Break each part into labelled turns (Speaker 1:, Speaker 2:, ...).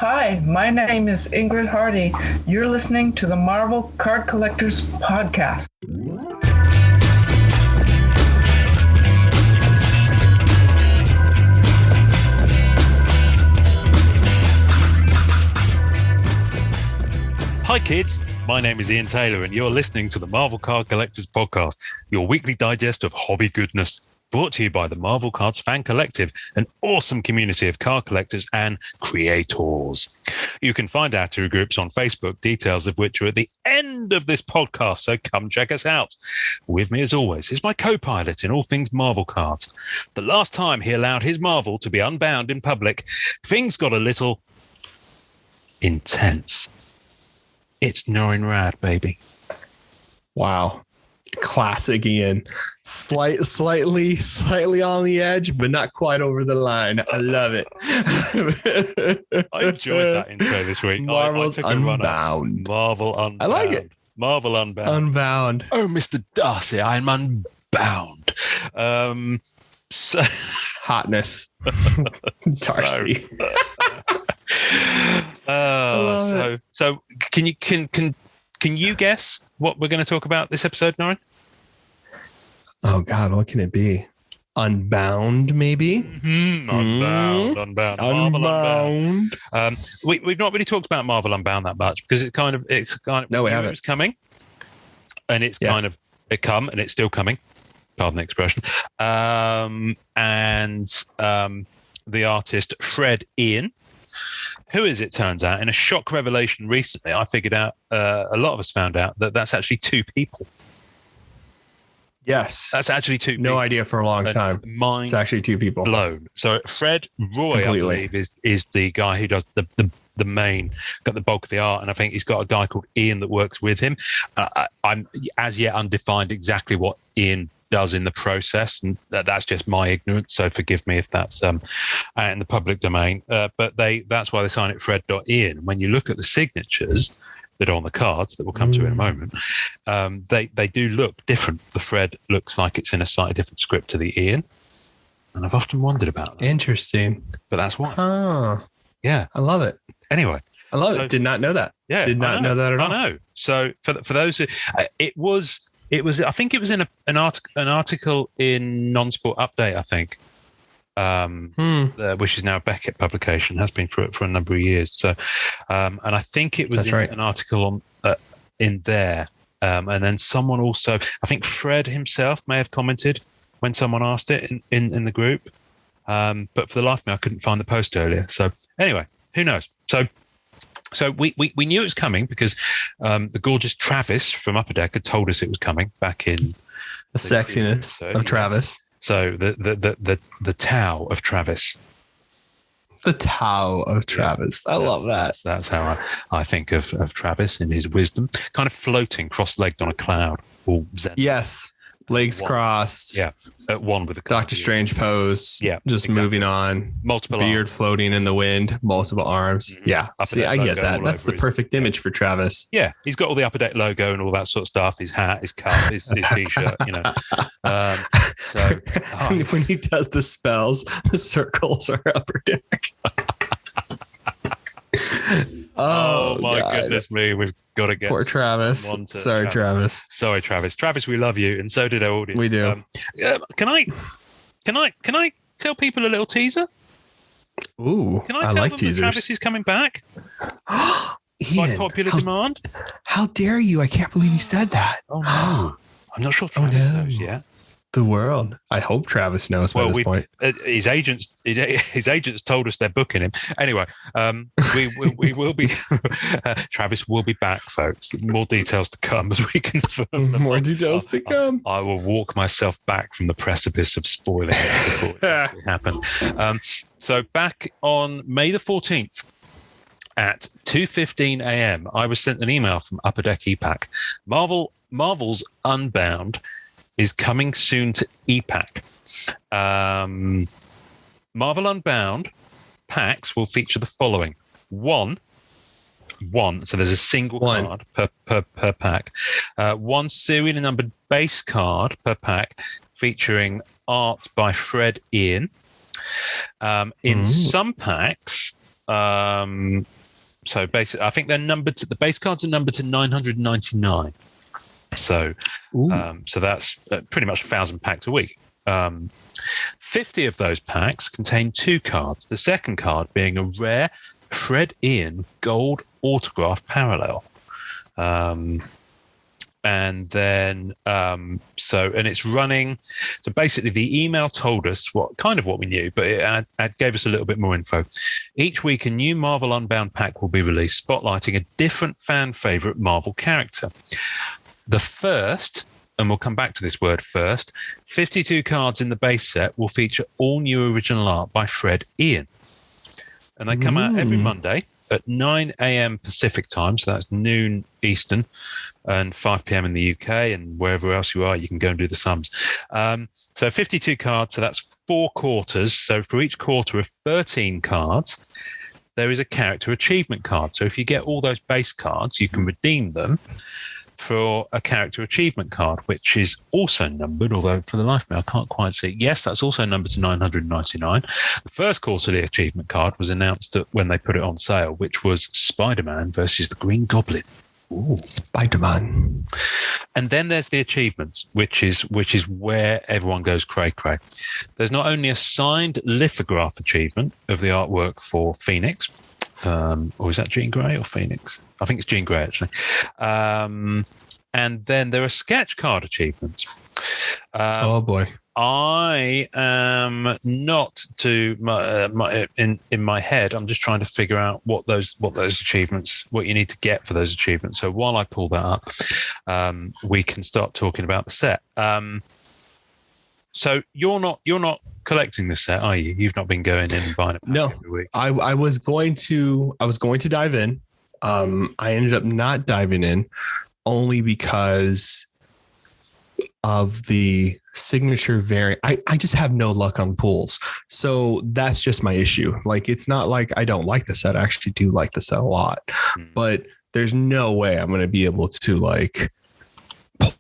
Speaker 1: Hi, my name is Ingrid Hardy. You're listening to the Marvel Card Collectors Podcast.
Speaker 2: Hi kids, my name is Ian Taylor and you're listening to the Marvel Card Collectors Podcast, your weekly digest of hobby goodness, brought to you by the Marvel Cards Fan Collective, an awesome community of card collectors and creators. You can find our two groups on Facebook, details of which are at the end of this podcast, so come check us out. With me as always is my co-pilot in all things Marvel cards. The last time he allowed his Marvel to be unbound in public, things got a little intense. It's INGRID, baby.
Speaker 3: Wow. Classic Ian. Slightly on the edge, but not quite over the line. I love it.
Speaker 2: I enjoyed that intro this week.
Speaker 3: Marvel's Unbound.
Speaker 2: Marvel Unbound.
Speaker 3: I like it.
Speaker 2: Marvel Unbound.
Speaker 3: Unbound.
Speaker 2: Oh, Mr. Darcy, I'm unbound. So
Speaker 3: Hotness. Darcy.
Speaker 2: So can you guess what we're going to talk about this episode, Norrin?
Speaker 3: Oh God, what can it be? Unbound, maybe.
Speaker 2: Unbound. Marvel Unbound. We've not really talked about Marvel Unbound that much because it's kind of
Speaker 3: no, we haven't.
Speaker 2: It was coming, and it's it come and it's still coming. Pardon the expression. The artist Fred Ian, who, as it turns out, in a shock revelation recently, I figured out, a lot of us found out that that's actually two people.
Speaker 3: Yes.
Speaker 2: That's actually two people.
Speaker 3: No idea for a long time. It's actually two people.
Speaker 2: Blown. So Fred Roy, completely. I believe, is the guy who does the main, got the bulk of the art, and I think he's got a guy called Ian that works with him. I'm as yet undefined exactly what Ian does in the process, and that's just my ignorance, so forgive me if that's in the public domain, but that's why they sign it Fred.Ian. When you look at the signatures that are on the cards that we'll come to in a moment, they do look different. The Fred looks like it's in a slightly different script to the Ian, and I've often wondered about that.
Speaker 3: Interesting.
Speaker 2: But that's why.
Speaker 3: Yeah, I love it.
Speaker 2: Anyway,
Speaker 3: I love it. Did not know that.
Speaker 2: Yeah,
Speaker 3: did not know that at all.
Speaker 2: I know. So for those who, it was. I think it was in an article in Non-Sport Update, I think, which is now a Beckett publication, has been for a number of years. So, and I think it was an article in there. And then someone also, I think Fred himself may have commented when someone asked it in the group. But for the life of me, I couldn't find the post earlier. So anyway, who knows? So we knew it was coming because the gorgeous Travis from Upper Deck had told us it was coming back in
Speaker 3: the sexiness of Travis.
Speaker 2: So the Tao of Travis.
Speaker 3: The Tao of Travis. I love that.
Speaker 2: That's how I think of Travis in his wisdom, kind of floating cross-legged on a cloud. All zen.
Speaker 3: Yes. Legs crossed.
Speaker 2: Yeah. At one with the
Speaker 3: Doctor Strange pose.
Speaker 2: Yeah.
Speaker 3: Just moving on.
Speaker 2: Multiple
Speaker 3: beard
Speaker 2: arms.
Speaker 3: Floating in the wind. Multiple arms. Mm-hmm. Yeah. See, I get that. That's the perfect image for Travis.
Speaker 2: Yeah. He's got all the Upper Deck logo and all that sort of stuff. His hat, his cup, his t-shirt,
Speaker 3: when he does the spells, the circles are Upper Deck.
Speaker 2: Oh my goodness me! We've got to get
Speaker 3: poor Travis. Sorry, Travis.
Speaker 2: Sorry, Travis. Travis, we love you, and so did our audience.
Speaker 3: We do.
Speaker 2: Can I tell people a little teaser?
Speaker 3: Ooh,
Speaker 2: can I tell them
Speaker 3: teasers.
Speaker 2: That Travis is coming back?
Speaker 3: Ian,
Speaker 2: by popular demand.
Speaker 3: How dare you? I can't believe you said that.
Speaker 2: Oh no, I'm not sure Travis knows yet.
Speaker 3: The world. I hope Travis knows by this point.
Speaker 2: His agents told us they're booking him. Anyway, we will be. Travis will be back, folks. More details to come as we confirm.
Speaker 3: More details to come.
Speaker 2: I will walk myself back from the precipice of spoiling it before it actually happened. So back on May the 14th. At 2:15 a.m., I was sent an email from Upper Deck EPAC. Marvel's Unbound is coming soon to EPAC. Marvel Unbound packs will feature the following: one. So there's a single card per pack. One serially numbered base card per pack, featuring art by Fred Ian. In some packs, So basically, I think they're numbered to the base cards are numbered to 999. So, so that's pretty much 1,000 packs a week. 50 of those packs contain 2 cards. The second card being a rare Fred Ian gold autograph parallel. And then, and it's running. So basically, the email told us what we knew, but it gave us a little bit more info. Each week, a new Marvel Unbound pack will be released, spotlighting a different fan favorite Marvel character. The first, and we'll come back to this word first, 52 cards in the base set will feature all new original art by Fred Ian. And they come out every Monday at 9 a.m. Pacific time, so that's noon Eastern, and 5 p.m. in the UK, and wherever else you are, you can go and do the sums. So 52 cards, so that's 4 quarters. So for each quarter of 13 cards, there is a character achievement card. So if you get all those base cards, you can redeem them for a character achievement card, which is also numbered, although for the life of me, I can't quite see. Yes, that's also numbered to 999. The first quarterly achievement card was announced when they put it on sale, which was Spider-Man versus the Green Goblin.
Speaker 3: Ooh, Spider-Man.
Speaker 2: And then there's the achievements, which is where everyone goes cray-cray. There's not only a signed lithograph achievement of the artwork for Phoenix, or is that Jean Grey or Phoenix? I think it's Jean Grey, actually. And then there are sketch card achievements.
Speaker 3: Oh, boy.
Speaker 2: I am not in my head. I'm just trying to figure out what those achievements, what you need to get for those achievements. So while I pull that up, we can start talking about the set. So you're not collecting this set, are you? You've not been going in and buying it every week.
Speaker 3: I was going to dive in. I ended up not diving in only because of the signature variant. I just have no luck on pulls. So that's just my issue. Like, it's not like I don't like the set. I actually do like the set a lot, but there's no way I'm going to be able to like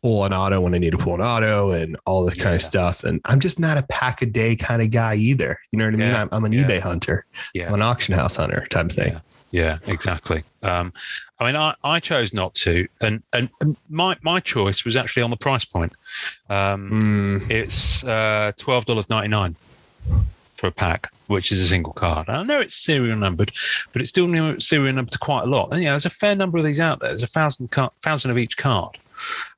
Speaker 3: pull an auto when I need to pull an auto and all this kind of stuff. And I'm just not a pack a day kind of guy either. You know what I mean? I'm an eBay hunter. I'm an auction house hunter type of thing.
Speaker 2: Yeah, exactly. I mean, I chose not to, and my choice was actually on the price point. It's $12.99 for a pack, which is a single card. I know it's serial numbered, but it's still serial numbered to quite a lot. And there's a fair number of these out there. There's 1,000 of each card.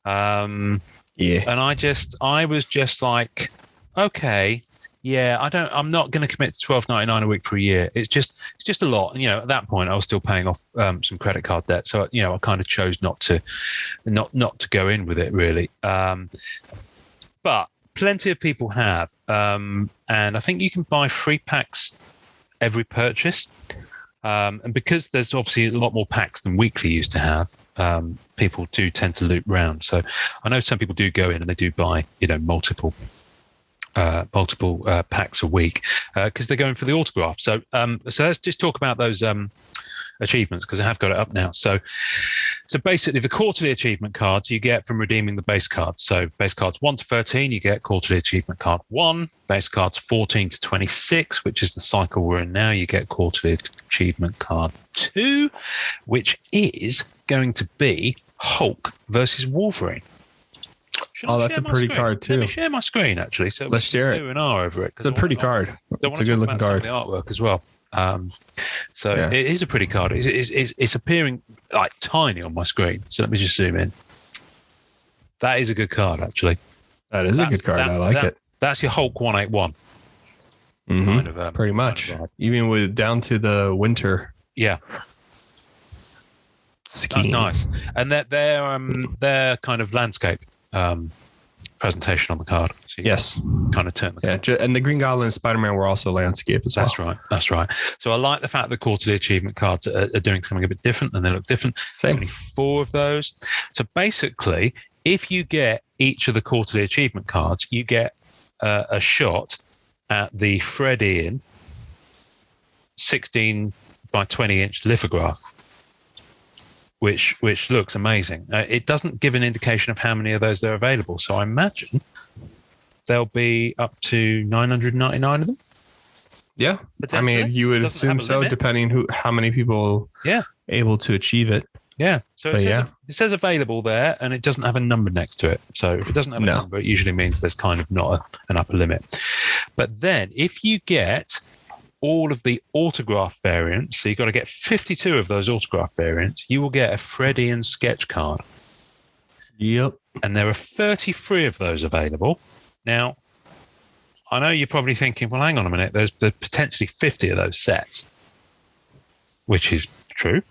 Speaker 2: And I was just like, okay. Yeah, I'm not going to commit to $12.99 a week for a year. It's just a lot. And, at that point I was still paying off some credit card debt. So, I kind of chose not to go in with it really. But plenty of people have. And I think you can buy free packs every purchase. And because there's obviously a lot more packs than Weekly used to have, people do tend to loop round. So I know some people do go in and they do buy, multiple packs a week because they're going for the autograph. So let's just talk about those achievements because I have got it up now. So basically the quarterly achievement cards you get from redeeming the base cards. So base cards 1 to 13, you get quarterly achievement card 1. Base cards 14 to 26, which is the cycle we're in now, you get quarterly achievement card 2, which is going to be Hulk versus Wolverine.
Speaker 3: That's a pretty card too.
Speaker 2: Let me share my screen actually. So
Speaker 3: let's share it.
Speaker 2: Over it.
Speaker 3: It's a pretty card. It's a good looking card.
Speaker 2: The artwork as well. It is a pretty card. It's appearing like tiny on my screen. So let me just zoom in. That is a good card actually.
Speaker 3: That's a good card. I like it.
Speaker 2: That's your Hulk 181.
Speaker 3: Kind of, pretty much. Kind of even with down to the winter.
Speaker 2: Yeah.
Speaker 3: Scheme.
Speaker 2: That's nice. And their kind of landscape presentation on the card. So
Speaker 3: yes.
Speaker 2: Kind of turn the card.
Speaker 3: And the Green Goblin and Spider-Man were also landscape as well.
Speaker 2: That's right. So I like the fact that quarterly achievement cards are doing something a bit different and they look different.
Speaker 3: Same.
Speaker 2: Only 4 of those. So basically, if you get each of the quarterly achievement cards, you get a shot at the Fred Ian 16 by 20 inch lithograph, which looks amazing. It doesn't give an indication of how many of those there are available. So I imagine there'll be up to 999 of them.
Speaker 3: Yeah. I mean,
Speaker 2: Potentially.
Speaker 3: you would
Speaker 2: Doesn't have
Speaker 3: assume
Speaker 2: a
Speaker 3: so,
Speaker 2: limit.
Speaker 3: depending how many people able to achieve it.
Speaker 2: Yeah. So
Speaker 3: But
Speaker 2: it says available there, and it doesn't have a number next to it. So if it doesn't have a number, it usually means there's kind of not an upper limit. But then if you get all of the autograph variants, so you've got to get 52 of those autograph variants, you will get a Fred Ian sketch card.
Speaker 3: Yep.
Speaker 2: And there are 33 of those available. Now, I know you're probably thinking, well, hang on a minute, there's potentially 50 of those sets, which is true.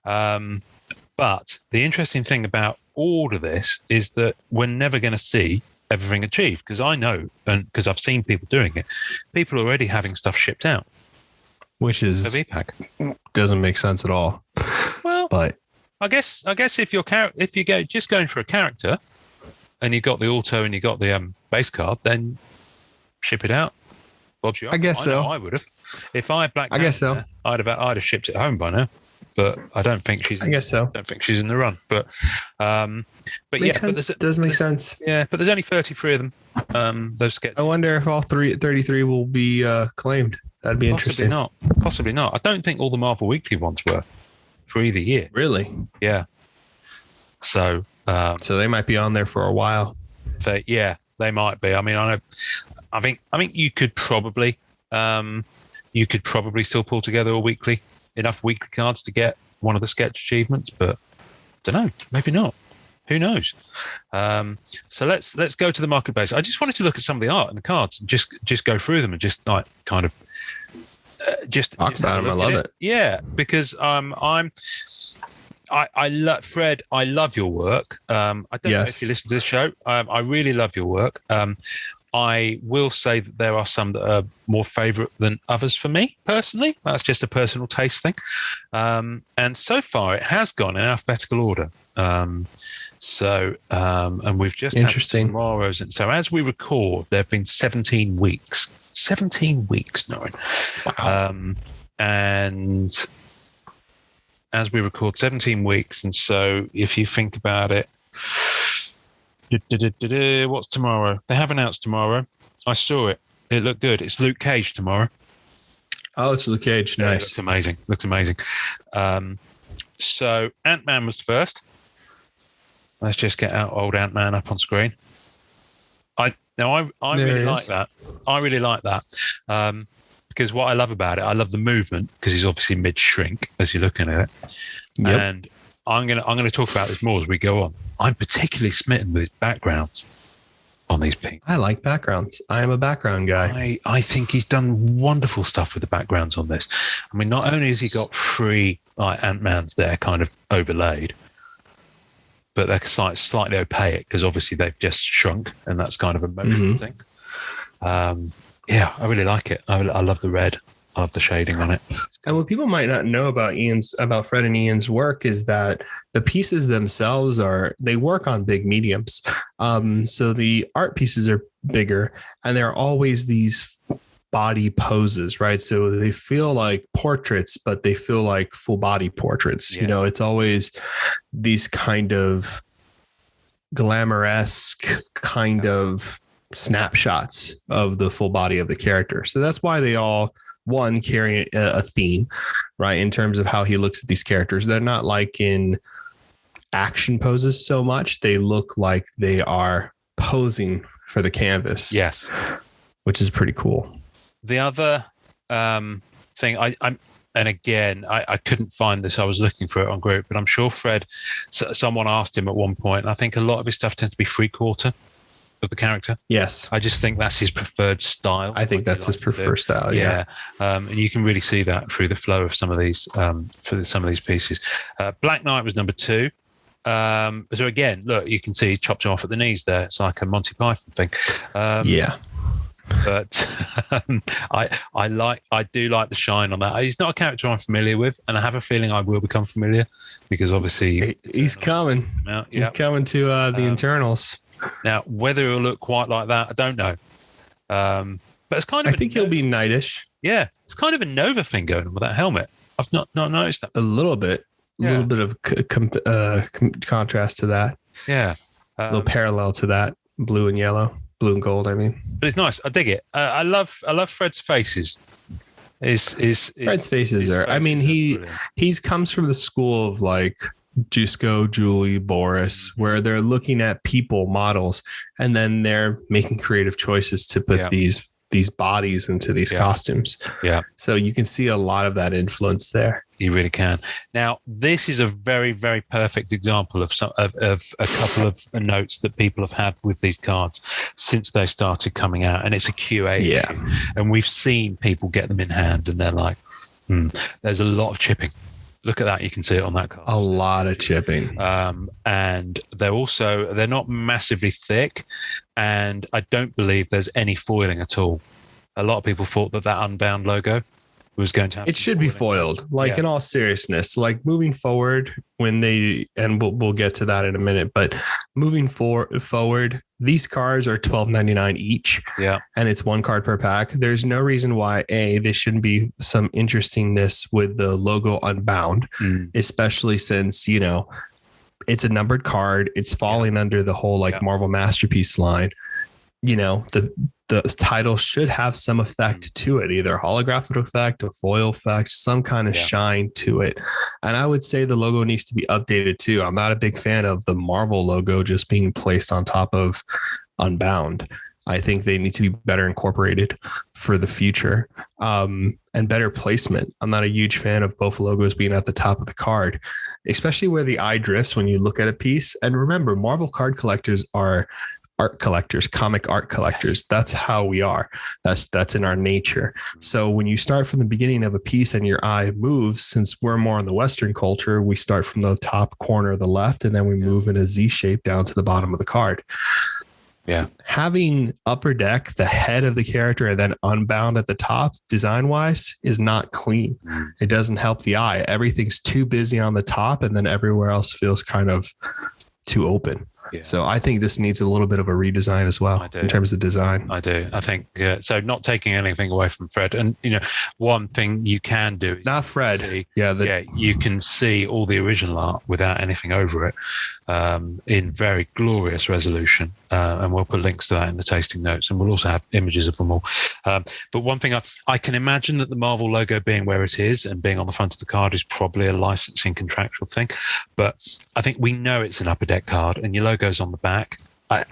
Speaker 2: But the interesting thing about all of this is that we're never going to see everything achieved, because I know, and because I've seen people doing it, people are already having stuff shipped out,
Speaker 3: which is doesn't make sense at all.
Speaker 2: Well,
Speaker 3: but
Speaker 2: I guess if you're just going for a character, and you got the auto and you got the base card, then ship it out. Bob's you.
Speaker 3: I guess so.
Speaker 2: I would have. If I had Black
Speaker 3: I guess so.
Speaker 2: There, I'd have shipped it home by now. But I don't think she's.
Speaker 3: I guess so.
Speaker 2: Don't think she's in the run. But
Speaker 3: makes sense. But does make sense.
Speaker 2: Yeah, but there's only 33 of them. Those sketches.
Speaker 3: I wonder if all 33 will be claimed. That'd be interesting.
Speaker 2: Possibly not. I don't think all the Marvel Weekly ones were for either year.
Speaker 3: Really?
Speaker 2: Yeah. So
Speaker 3: they might be on there for a while.
Speaker 2: They might be. I mean, I think you could probably still pull together enough weekly cards to get one of the sketch achievements, but don't know, maybe not. Who knows? So let's go to the marketplace. I just wanted to look at some of the art and the cards and just go through them and just like kind of just
Speaker 3: talk about them. I love it.
Speaker 2: Yeah, because I love Fred. I love your work. I don't know if you listen to this show. I really love your work. I will say that there are some that are more favourite than others for me personally. That's just a personal taste thing. And so far, it has gone in alphabetical order. And we've just had tomorrow's. And so as we record, there have been 17 weeks. 17 weeks, Norrin.
Speaker 3: Wow.
Speaker 2: And as we record, 17 weeks. And so if you think about it, what's tomorrow? They have announced tomorrow. I saw it. It looked good. It's Luke Cage tomorrow.
Speaker 3: Oh, it's Luke Cage. Nice.
Speaker 2: Looks amazing. So Ant-Man was first. Let's just get out old Ant-Man up on screen. I really like that. I really like that. Because what I love about it, I love the movement, because he's obviously mid-shrink as you're looking at it. Yep. And I'm gonna talk about this more as we go on. I'm particularly smitten with his backgrounds on these people.
Speaker 3: I like backgrounds. I am a background guy.
Speaker 2: I think he's done wonderful stuff with the backgrounds on this. I mean, not only has he got 3 Ant-Mans there kind of overlaid, but they're slightly opaque because obviously they've just shrunk, and that's kind of a motion thing. I really like it. I love the red. I love the shading on it.
Speaker 3: And what people might not know about Fred and Ian's work is that the pieces themselves they work on big mediums. So the art pieces are bigger, and they're always these body poses, right? So they feel like portraits, but they feel like full body portraits. Yeah. You know, it's always these kind of glamour-esque kind of snapshots of the full body of the character. So that's why they all carry a theme, right? In terms of how he looks at these characters. They're not like in action poses so much. They look like they are posing for the canvas.
Speaker 2: Yes.
Speaker 3: Which is pretty cool.
Speaker 2: The other thing and again, I couldn't find this. I was looking for it on group, but I'm sure Fred, someone asked him at one point, and I think a lot of his stuff tends to be 3/4 of the character.
Speaker 3: Yes.
Speaker 2: I just think that's his preferred style.
Speaker 3: I think that's his preferred style. Yeah.
Speaker 2: And you can really see that through the flow of some of these, for some of these pieces. Black Knight was number 2. So again, look, you can see he chopped him off at the knees there. It's like a Monty Python thing. But I do like the shine on that. He's not a character I'm familiar with, and I have a feeling I will become familiar because obviously
Speaker 3: he's coming. He's coming to the internals.
Speaker 2: Now, whether he'll look quite like that, I don't know. But it's kind of.
Speaker 3: I think he'll be knightish.
Speaker 2: Yeah, it's kind of a Nova thing going on with that helmet. I've not noticed that.
Speaker 3: A little bit of contrast to that.
Speaker 2: Yeah,
Speaker 3: a little parallel to that, blue and yellow. Blue and gold, I mean.
Speaker 2: But it's nice. I dig it. I love Fred's faces.
Speaker 3: Fred's faces are. I mean, he's comes from the school of like Jusko, Julie, Boris, where they're looking at people, models, and then they're making creative choices to put these bodies into these costumes. Yeah. So you can see a lot of that influence there.
Speaker 2: You really can. Now, this is a very, very perfect example of a couple of notes that people have had with these cards since they started coming out, and it's a QA issue. And we've seen people get them in hand, and they're like, there's a lot of chipping. Look at that. You can see it on that card.
Speaker 3: A lot of chipping.
Speaker 2: And they're not massively thick, and I don't believe there's any foiling at all. A lot of people thought that Unbound logo was going to have.
Speaker 3: It should be foiled. Like in all seriousness, like moving forward and we'll get to that in a minute, but moving forward, these cards are $12.99 each. Yeah. And it's 1 card per pack. There's no reason why there shouldn't be some interestingness with the logo Unbound, especially since, it's a numbered card. It's falling under the whole Marvel Masterpiece line. The title should have some effect to it, either a holographic effect, a foil effect, some kind of shine to it. And I would say the logo needs to be updated too. I'm not a big fan of the Marvel logo just being placed on top of Unbound. I think they need to be better incorporated for the future, and better placement. I'm not a huge fan of both logos being at the top of the card, especially where the eye drifts when you look at a piece. And remember, Marvel card collectors are art collectors, comic art collectors. That's how we are. That's in our nature. So when you start from the beginning of a piece and your eye moves, since we're more in the Western culture, we start from the top corner of the left and then we move in a Z shape down to the bottom of the card. Yeah. Having Upper Deck, the head of the character, and then Unbound at the top, design wise, is not clean. It doesn't help the eye. Everything's too busy on the top, and then everywhere else feels kind of too open. Yeah. So I think this needs a little bit of a redesign as well in terms of design.
Speaker 2: I do. I think so. Not taking anything away from Fred, and one thing you can do is
Speaker 3: not Fred.
Speaker 2: You can see all the original art without anything over it in very glorious resolution, and we'll put links to that in the tasting notes, and we'll also have images of them all. But one thing I can imagine that the Marvel logo being where it is and being on the front of the card is probably a licensing contractual thing, but I think we know it's an Upper Deck card, and your logo's on the back. You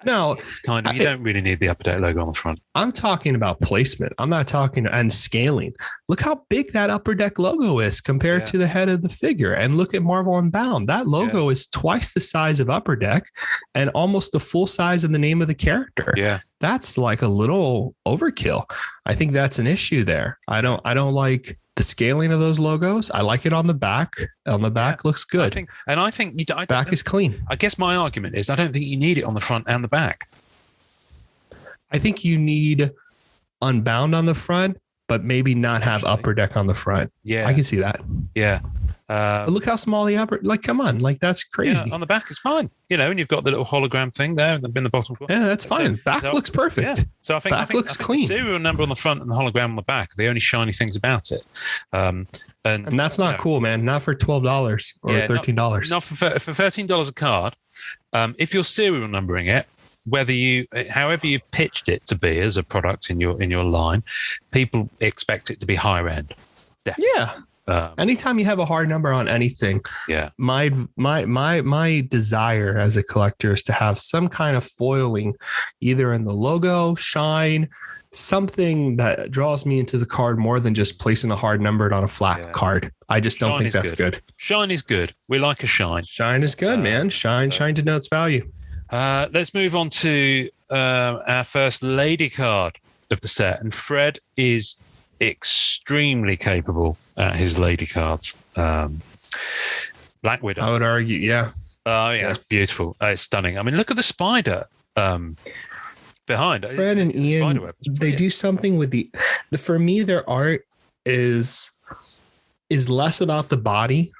Speaker 2: don't really need the Upper Deck logo on the front.
Speaker 3: I'm talking about placement. I'm not talking and scaling. Look how big that Upper Deck logo is compared to the head of the figure. And look at Marvel Unbound. That logo is twice the size of Upper Deck and almost the full size of the name of the character. Yeah. That's like a little overkill. I think that's an issue there. I don't like the scaling of those logos. I like it on the back. On the back looks good.
Speaker 2: I think
Speaker 3: back is clean.
Speaker 2: I guess my argument is I don't think you need it on the front and the back.
Speaker 3: I think you need Unbound on the front, but maybe not have Upper Deck on the front. Yeah, I can see that.
Speaker 2: Yeah.
Speaker 3: But look how small the upper, come on, that's crazy.
Speaker 2: Yeah, on the back is fine, and you've got the little hologram thing there in the bottom corner.
Speaker 3: Yeah, that's fine. Back looks perfect.
Speaker 2: Yeah. So I think
Speaker 3: back looks clean.
Speaker 2: The serial number on the front and the hologram on the back are the only shiny things about it. And
Speaker 3: that's not cool, man. Not for $12 or $13.
Speaker 2: Not for $13 a card. If you're serial numbering it, however you pitched it to be as a product in your line, people expect it to be higher end. Definitely.
Speaker 3: Yeah. Anytime you have a hard number on anything, my desire as a collector is to have some kind of foiling, either in the logo, shine, something that draws me into the card more than just placing a hard number on a flat card. I just don't think that's good.
Speaker 2: Shine is good. We like a shine.
Speaker 3: Shine is good, man. Shine denotes value.
Speaker 2: Let's move on to our first lady card of the set, and Fred is extremely capable at his lady cards. Black Widow,
Speaker 3: I would argue, yeah.
Speaker 2: It's beautiful. It's stunning. I mean, look at the spider behind.
Speaker 3: Fred and Ian, they do something with for me, their art is less about the body.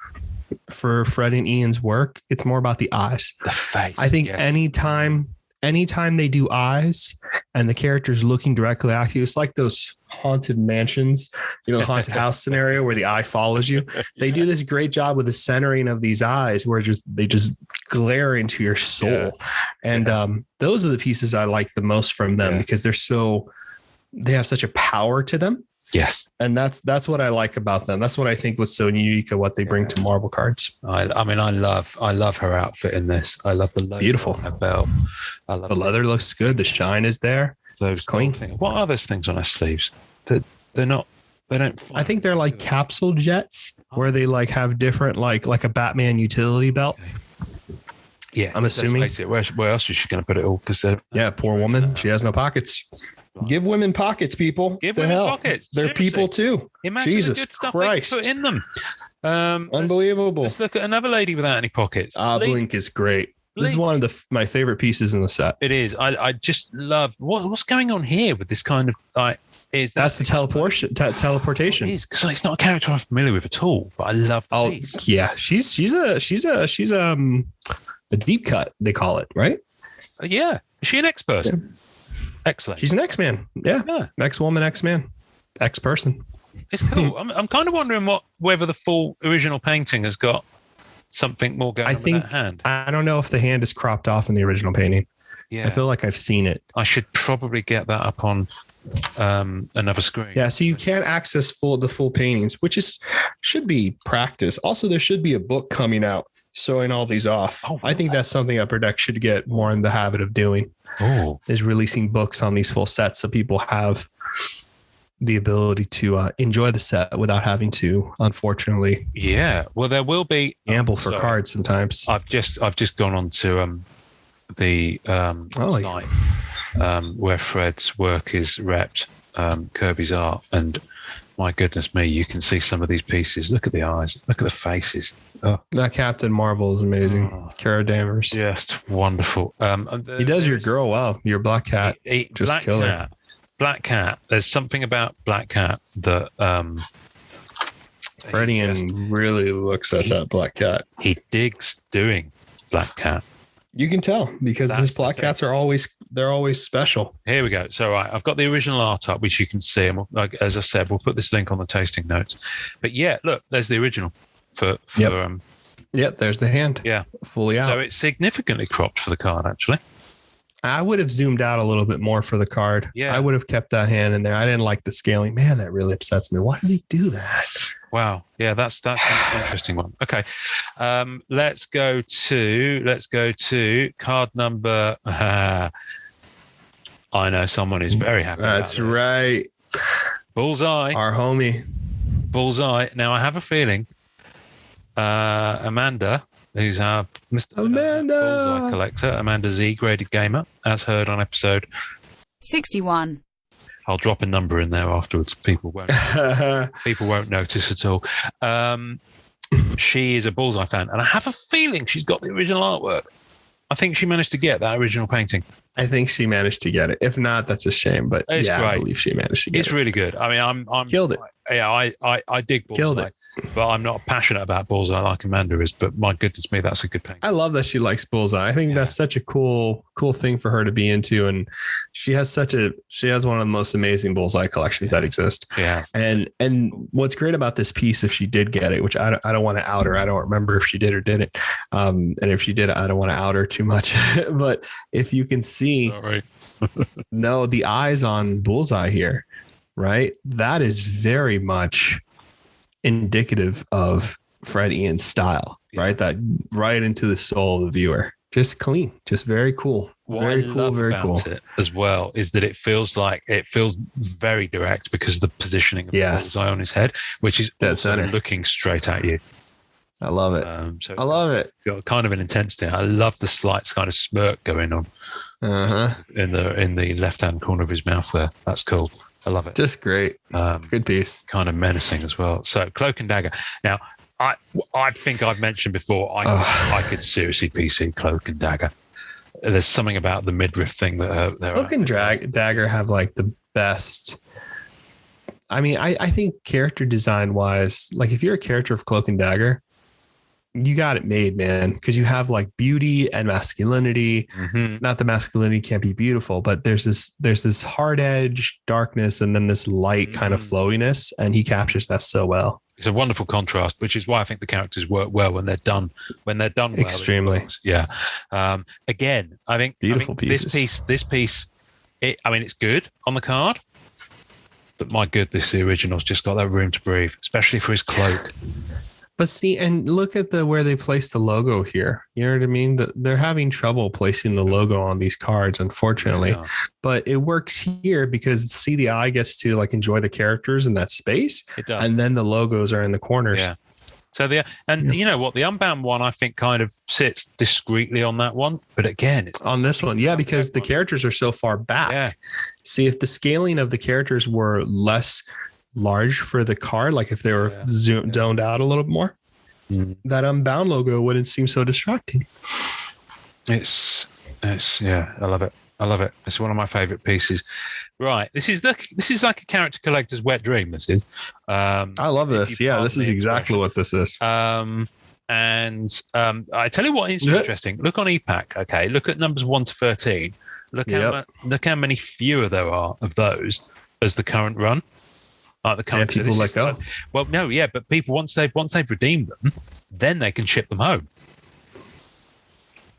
Speaker 3: For Fred and Ian's work, it's more about the eyes,
Speaker 2: the face.
Speaker 3: I think anytime they do eyes and the character's looking directly at you, it's like those haunted mansions, the haunted house scenario where the eye follows you. They do this great job with the centering of these eyes where they just glare into your soul. And those are the pieces I like the most from them because they have such a power to them.
Speaker 2: Yes.
Speaker 3: And that's what I like about them. That's what I think was so unique of what they bring to Marvel cards.
Speaker 2: I mean, I love her outfit in this. I love the logo.
Speaker 3: Beautiful.
Speaker 2: On her belt. I love
Speaker 3: the leather looks good. The shine is there.
Speaker 2: Those
Speaker 3: clean
Speaker 2: things. What are those things on her sleeves? They're not. They don't.
Speaker 3: I think they're like capsule jets where they like have different like a Batman utility belt. Okay.
Speaker 2: Yeah,
Speaker 3: I'm assuming.
Speaker 2: Let's face it, where else is she going to put it all? Because
Speaker 3: poor woman. She has no pockets. Give women pockets, people.
Speaker 2: Give women pockets.
Speaker 3: They're
Speaker 2: Seriously.
Speaker 3: People too.
Speaker 2: Imagine
Speaker 3: Jesus
Speaker 2: the good stuff
Speaker 3: Christ.
Speaker 2: they put in them.
Speaker 3: Unbelievable.
Speaker 2: Let's look at another lady without any pockets.
Speaker 3: Blink is great. Blink. This is one of my favorite pieces in the set.
Speaker 2: It is. I just love what's going on here with this kind of like.
Speaker 3: That's the teleportation.
Speaker 2: It is because it's not a character I'm familiar with at all, but I love the piece.
Speaker 3: Yeah, she's a deep cut, they call it, right?
Speaker 2: Yeah. Is she an X-person? Yeah. Excellent.
Speaker 3: She's an X-Man. Yeah. X-woman, X-Man, X-person.
Speaker 2: It's cool. I'm kind of wondering whether the full original painting has got something more going on with that hand.
Speaker 3: I don't know if the hand is cropped off in the original painting. Yeah. I feel like I've seen it.
Speaker 2: I should probably get that up on another screen.
Speaker 3: Yeah, so you can't access the full paintings, which should be practice. Also, there should be a book coming out showing all these off. I think that's something Upper Deck should get more in the habit of doing. Is releasing books on these full sets so people have the ability to enjoy the set without having to, unfortunately.
Speaker 2: Yeah, well, there will be
Speaker 3: gamble for cards sometimes.
Speaker 2: I've just gone on to the site. Where Fred's work is repped, Kirby's art, and my goodness me, you can see some of these pieces. Look at the eyes, look at the faces. Oh.
Speaker 3: That Captain Marvel is amazing. Kara Danvers,
Speaker 2: just wonderful.
Speaker 3: He does your girl well. Your Black Cat, just
Speaker 2: Black
Speaker 3: killer.
Speaker 2: Cat. Black Cat. There's something about Black Cat that
Speaker 3: Freddie really looks at that Black Cat.
Speaker 2: He digs doing Black Cat.
Speaker 3: You can tell because his Black Cats are always special.
Speaker 2: Here we go. So I've got the original art up, which you can see. And as I said, we'll put this link on the tasting notes. But yeah, look, there's the original for
Speaker 3: there's the hand.
Speaker 2: Yeah,
Speaker 3: fully out.
Speaker 2: So it's significantly cropped for the card, actually.
Speaker 3: I would have zoomed out a little bit more for the card. Yeah, I would have kept that hand in there. I didn't like the scaling. Man, that really upsets me. Why did he do that?
Speaker 2: Wow. Yeah, that's an interesting one. Okay. Let's go to card number. I know someone is very happy.
Speaker 3: That's right.
Speaker 2: Bullseye.
Speaker 3: Our homie.
Speaker 2: Bullseye. Now I have a feeling Amanda, who's our Mr. Bullseye collector, Amanda Z, graded gamer, as heard on episode
Speaker 4: 61.
Speaker 2: I'll drop a number in there afterwards. People won't notice at all. She is a Bullseye fan, and I have a feeling she's got the original artwork. I think she managed to get that original painting.
Speaker 3: I think she managed to get it. If not, that's a shame. But
Speaker 2: it's great.
Speaker 3: I believe she managed to get it.
Speaker 2: It's really good. I mean, I'm
Speaker 3: killed it.
Speaker 2: Yeah, I dig Bullseye.
Speaker 3: Killed it.
Speaker 2: But I'm not passionate about Bullseye like Amanda is. But my goodness me, that's a good painting.
Speaker 3: I love that she likes Bullseye. I think that's such a cool thing for her to be into. And she has one of the most amazing Bullseye collections that exist.
Speaker 2: Yeah.
Speaker 3: And what's great about this piece, if she did get it, which I don't want to out her. I don't remember if she did or didn't. And if she did, I don't want to out her too much. But if you can see, no, the eyes on Bullseye here, right? That is very much indicative of Fred Ian's style, right? That right into the soul of the viewer. Just clean, just very cool.
Speaker 2: What
Speaker 3: very
Speaker 2: I
Speaker 3: cool,
Speaker 2: love
Speaker 3: very
Speaker 2: about
Speaker 3: cool.
Speaker 2: it as well is that it feels very direct because of the positioning of Bullseye on his head, which is also looking straight at you.
Speaker 3: I love it.
Speaker 2: So
Speaker 3: I love it.
Speaker 2: Got kind of an intensity. I love the slight kind of smirk going on in the left-hand corner of his mouth there. That's cool. I love it.
Speaker 3: Just great. Good piece.
Speaker 2: Kind of menacing as well. So Cloak and Dagger. Now, I think I've mentioned before, I could seriously PC Cloak and Dagger. There's something about the midriff thing that
Speaker 3: Cloak and Dagger have like the best. I mean, I think character design wise, like if you're a character of Cloak and Dagger, you got it made, man, because you have like beauty and masculinity. Not that masculinity can't be beautiful, but there's this hard edge darkness and then this light kind of flowiness, and he captures that so well.
Speaker 2: It's a wonderful contrast, which is why I think the characters work well when they're done. When they're done well,
Speaker 3: Extremely.
Speaker 2: Yeah. Again, I think
Speaker 3: Beautiful
Speaker 2: pieces. This piece. It's good on the card, but my goodness, the original's just got that room to breathe, especially for his cloak.
Speaker 3: But see, and look at where they placed the logo here. You know what I mean? They're having trouble placing the logo on these cards, unfortunately.
Speaker 2: Yeah.
Speaker 3: But it works here because see, the eye gets to like enjoy the characters in that space.
Speaker 2: It does.
Speaker 3: And then the logos are in the corners.
Speaker 2: Yeah. So you know what, the Unbound one I think kind of sits discreetly on that one, but again, it's
Speaker 3: on this one, yeah, because the characters are so far back.
Speaker 2: Yeah.
Speaker 3: See, if the scaling of the characters were less large for the card, like if they were zoned out a little bit more, that Unbound logo wouldn't seem so distracting.
Speaker 2: It's I love it. I love it. It's one of my favorite pieces. Right, this is like a character collector's wet dream. This is.
Speaker 3: I love this. Yeah, this is exactly what this is.
Speaker 2: I tell you what is interesting. Look on EPAC. Okay, look at numbers 1 to 13. Look how many fewer there are of those as the current run. Like the current
Speaker 3: people let go.
Speaker 2: Well, no, yeah, but people once they've redeemed them, then they can ship them home.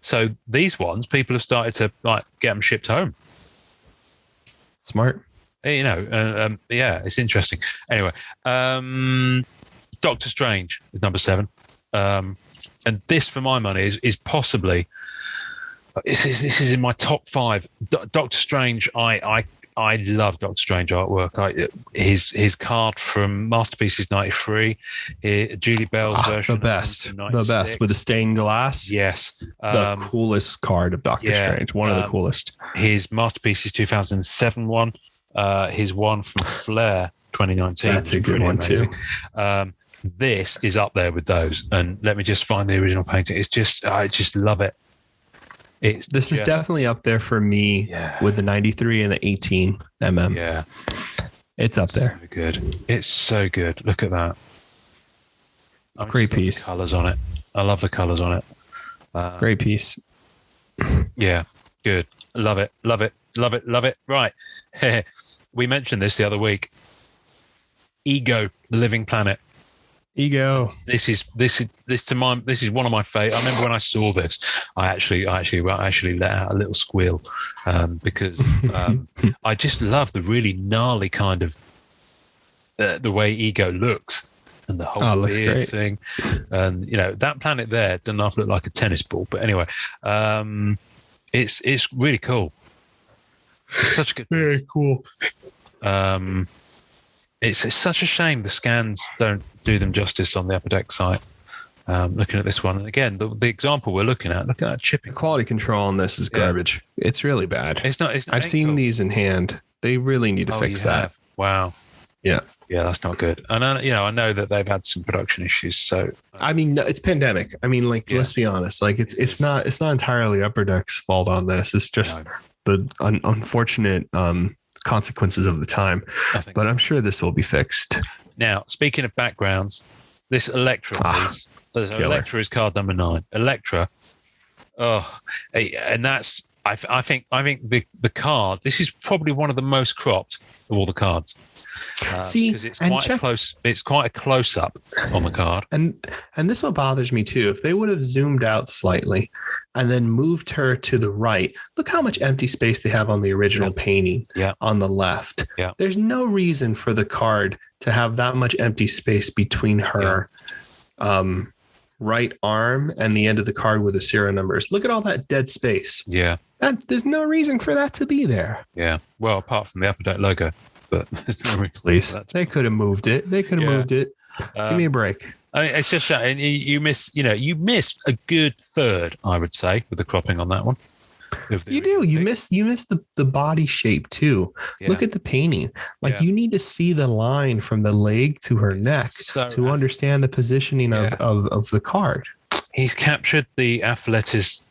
Speaker 2: So these ones, people have started to like get them shipped home.
Speaker 3: Smart.
Speaker 2: You know, it's interesting. Anyway, Doctor Strange is number 7, and this, for my money, is possibly this is in my top 5. Doctor Strange, I love Doctor Strange artwork. His card from Masterpieces '93, Julie Bell's version,
Speaker 3: the best with the stained glass.
Speaker 2: Yes,
Speaker 3: the coolest card of Doctor Strange, one of the coolest.
Speaker 2: His Masterpieces 2007 one, his one from Flair 2019.
Speaker 3: That's a good one
Speaker 2: amazing.
Speaker 3: too.
Speaker 2: This is up there with those, and let me just find the original painting. It's just, I just love it.
Speaker 3: This is definitely up there for me with the 93 and the 18 mm.
Speaker 2: Yeah.
Speaker 3: It's up there.
Speaker 2: So good. It's so good. Look at that.
Speaker 3: Great piece.
Speaker 2: Colors on it. I love the colors on it.
Speaker 3: Great piece.
Speaker 2: Yeah. Good. Love it. Love it. Love it. Love it. Right. We mentioned this the other week. Ego, the living planet.
Speaker 3: Ego.
Speaker 2: This is one of my favorite. I remember when I saw this, I actually let out a little squeal because I just love the really gnarly kind of the way Ego looks and the whole beard thing. And you know, that planet there doesn't half look like a tennis ball, but anyway, it's really cool. It's such a good piece.
Speaker 3: Very cool.
Speaker 2: It's such a shame the scans don't do them justice on the Upper Deck site. Looking at this one, and again, the example we're looking at, look at that chipping.
Speaker 3: The quality control on this is garbage. It's really bad.
Speaker 2: It's not.
Speaker 3: I've seen these in hand. They really need to fix that.
Speaker 2: Wow.
Speaker 3: Yeah.
Speaker 2: Yeah, that's not good. And I know that they've had some production issues. So
Speaker 3: I mean, it's pandemic. I mean, like, let's be honest. Like, it's not entirely Upper Deck's fault on this. It's just the unfortunate consequences of the time. But I'm sure this will be fixed.
Speaker 2: Now, speaking of backgrounds, this Elektra piece. Elektra is card number 9. Elektra. And that's I think the card. This is probably one of the most cropped of all the cards.
Speaker 3: See,
Speaker 2: because it's quite a close up on the card.
Speaker 3: And this one bothers me too. If they would have zoomed out slightly and then moved her to the right, look how much empty space they have on the original painting on the left.
Speaker 2: Yeah.
Speaker 3: There's no reason for the card to have that much empty space between her right arm and the end of the card with the serial numbers. Look at all that dead space.
Speaker 2: Yeah.
Speaker 3: There's no reason for that to be there.
Speaker 2: Yeah. Well, apart from the Upper Deck logo. But
Speaker 3: please, they could have moved it. Give me a break.
Speaker 2: I mean, it's just you miss a good third, I would say, with the cropping on that one.
Speaker 3: You do. You miss the body shape too. Yeah. Look at the painting. Like you need to see the line from the leg to her neck to understand the positioning of the card.
Speaker 2: He's captured the athleticism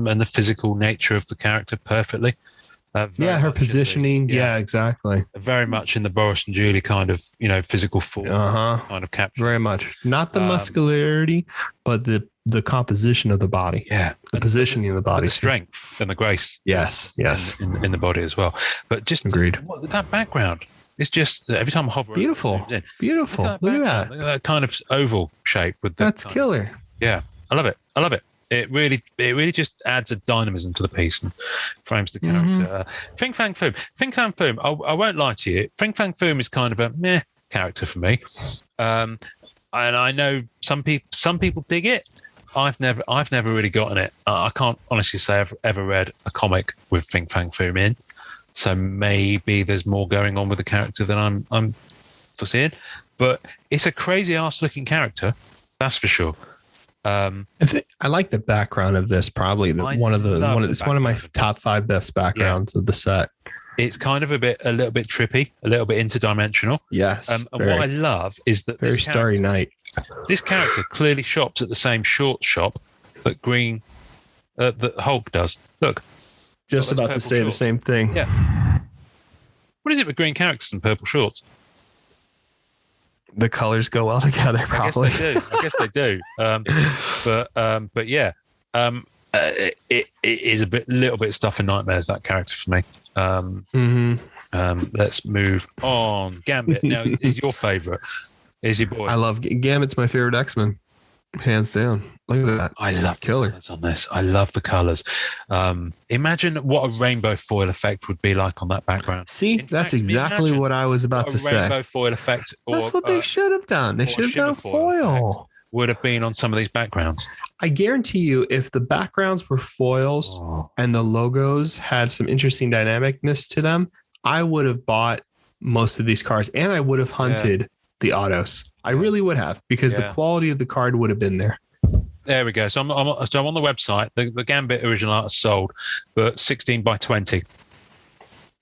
Speaker 2: and the physical nature of the character perfectly.
Speaker 3: Her positioning. Exactly.
Speaker 2: Very much in the Boris and Julie kind of, physical form kind of capture.
Speaker 3: Very much. Not the muscularity, but the composition of the body.
Speaker 2: Yeah.
Speaker 3: The positioning of the body.
Speaker 2: The strength and the grace.
Speaker 3: Yes.
Speaker 2: In the body as well. But just
Speaker 3: agreed.
Speaker 2: That background. It's just every time I hover,
Speaker 3: Beautiful.
Speaker 2: over, it zooms in.
Speaker 3: Beautiful. Look at that.
Speaker 2: Look at that kind of oval shape with the.
Speaker 3: That's killer.
Speaker 2: Yeah, I love it. I love it. It really just adds a dynamism to the piece and frames the character. Fing Fang Foom. Fing Fang Foom. I won't lie to you. Fing Fang Foom is kind of a meh character for me. And I know some people dig it. I've never really gotten it. I can't honestly say I've ever read a comic with Fing Fang Foom in. So maybe there's more going on with the character than I'm foreseeing. But it's a crazy ass looking character, that's for sure.
Speaker 3: I like the background of this. Probably one of my top 5 best backgrounds of the set.
Speaker 2: It's kind of a little bit trippy, a little bit interdimensional.
Speaker 3: Yes.
Speaker 2: And what I love is that
Speaker 3: very Starry Night.
Speaker 2: This character clearly shops at the same short shop that that Hulk does. Look.
Speaker 3: Just about to say shorts. The same thing.
Speaker 2: Yeah. What is it with green characters and purple shorts?
Speaker 3: The colors go well together, probably.
Speaker 2: I guess they do. But yeah, it is a little bit stuff and nightmares, that character for me. Let's move on. Gambit now is your favorite. Is your boy?
Speaker 3: I love Gambit's my favorite X-Men, hands down. Look at that.
Speaker 2: I love
Speaker 3: killer
Speaker 2: on this. I love the colors. Imagine what a rainbow foil effect would be like on that background.
Speaker 3: See, that's exactly what I was about to say.
Speaker 2: Rainbow foil effect.
Speaker 3: That's what they should have done. They should have done foil.
Speaker 2: Would have been on some of these backgrounds.
Speaker 3: I guarantee you, if the backgrounds were foils and the logos had some interesting dynamicness to them, I would have bought most of these cards, and I would have hunted the autos. I really would have, because the quality of the card would have been there.
Speaker 2: There we go. So I'm on the website. The Gambit original art is sold, but 16 by 20.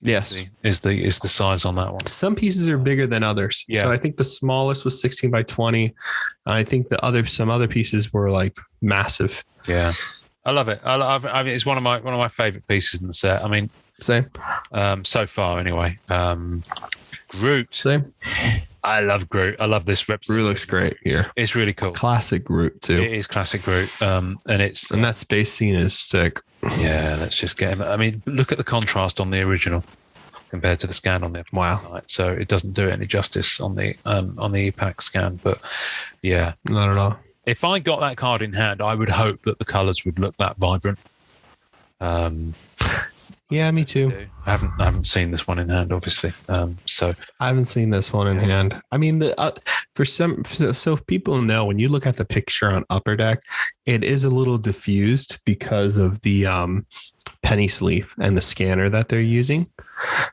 Speaker 3: Yes,
Speaker 2: is the size on that one.
Speaker 3: Some pieces are bigger than others.
Speaker 2: Yeah.
Speaker 3: So I think the smallest was 16 by 20. I think some other pieces were like massive.
Speaker 2: Yeah, I love it. I mean, it's one of my favorite pieces in the set. I mean,
Speaker 3: same.
Speaker 2: So far, anyway. Groot.
Speaker 3: Same.
Speaker 2: I love Groot. I love this representation.
Speaker 3: Groot looks great here.
Speaker 2: It's really cool.
Speaker 3: Classic Groot too.
Speaker 2: It is classic Groot. And
Speaker 3: that space scene is sick.
Speaker 2: Yeah, let's just get him. I mean, look at the contrast on the original compared to the scan on the
Speaker 3: wow.
Speaker 2: So it doesn't do it any justice on the EPAC scan. But yeah,
Speaker 3: not at all.
Speaker 2: If I got that card in hand, I would hope that the colours would look that vibrant.
Speaker 3: Yeah, me too.
Speaker 2: I haven't seen this one in hand, obviously. So
Speaker 3: I haven't seen this one in hand. I mean, so people know, when you look at the picture on Upper Deck, it is a little diffused because of the penny sleeve and the scanner that they're using.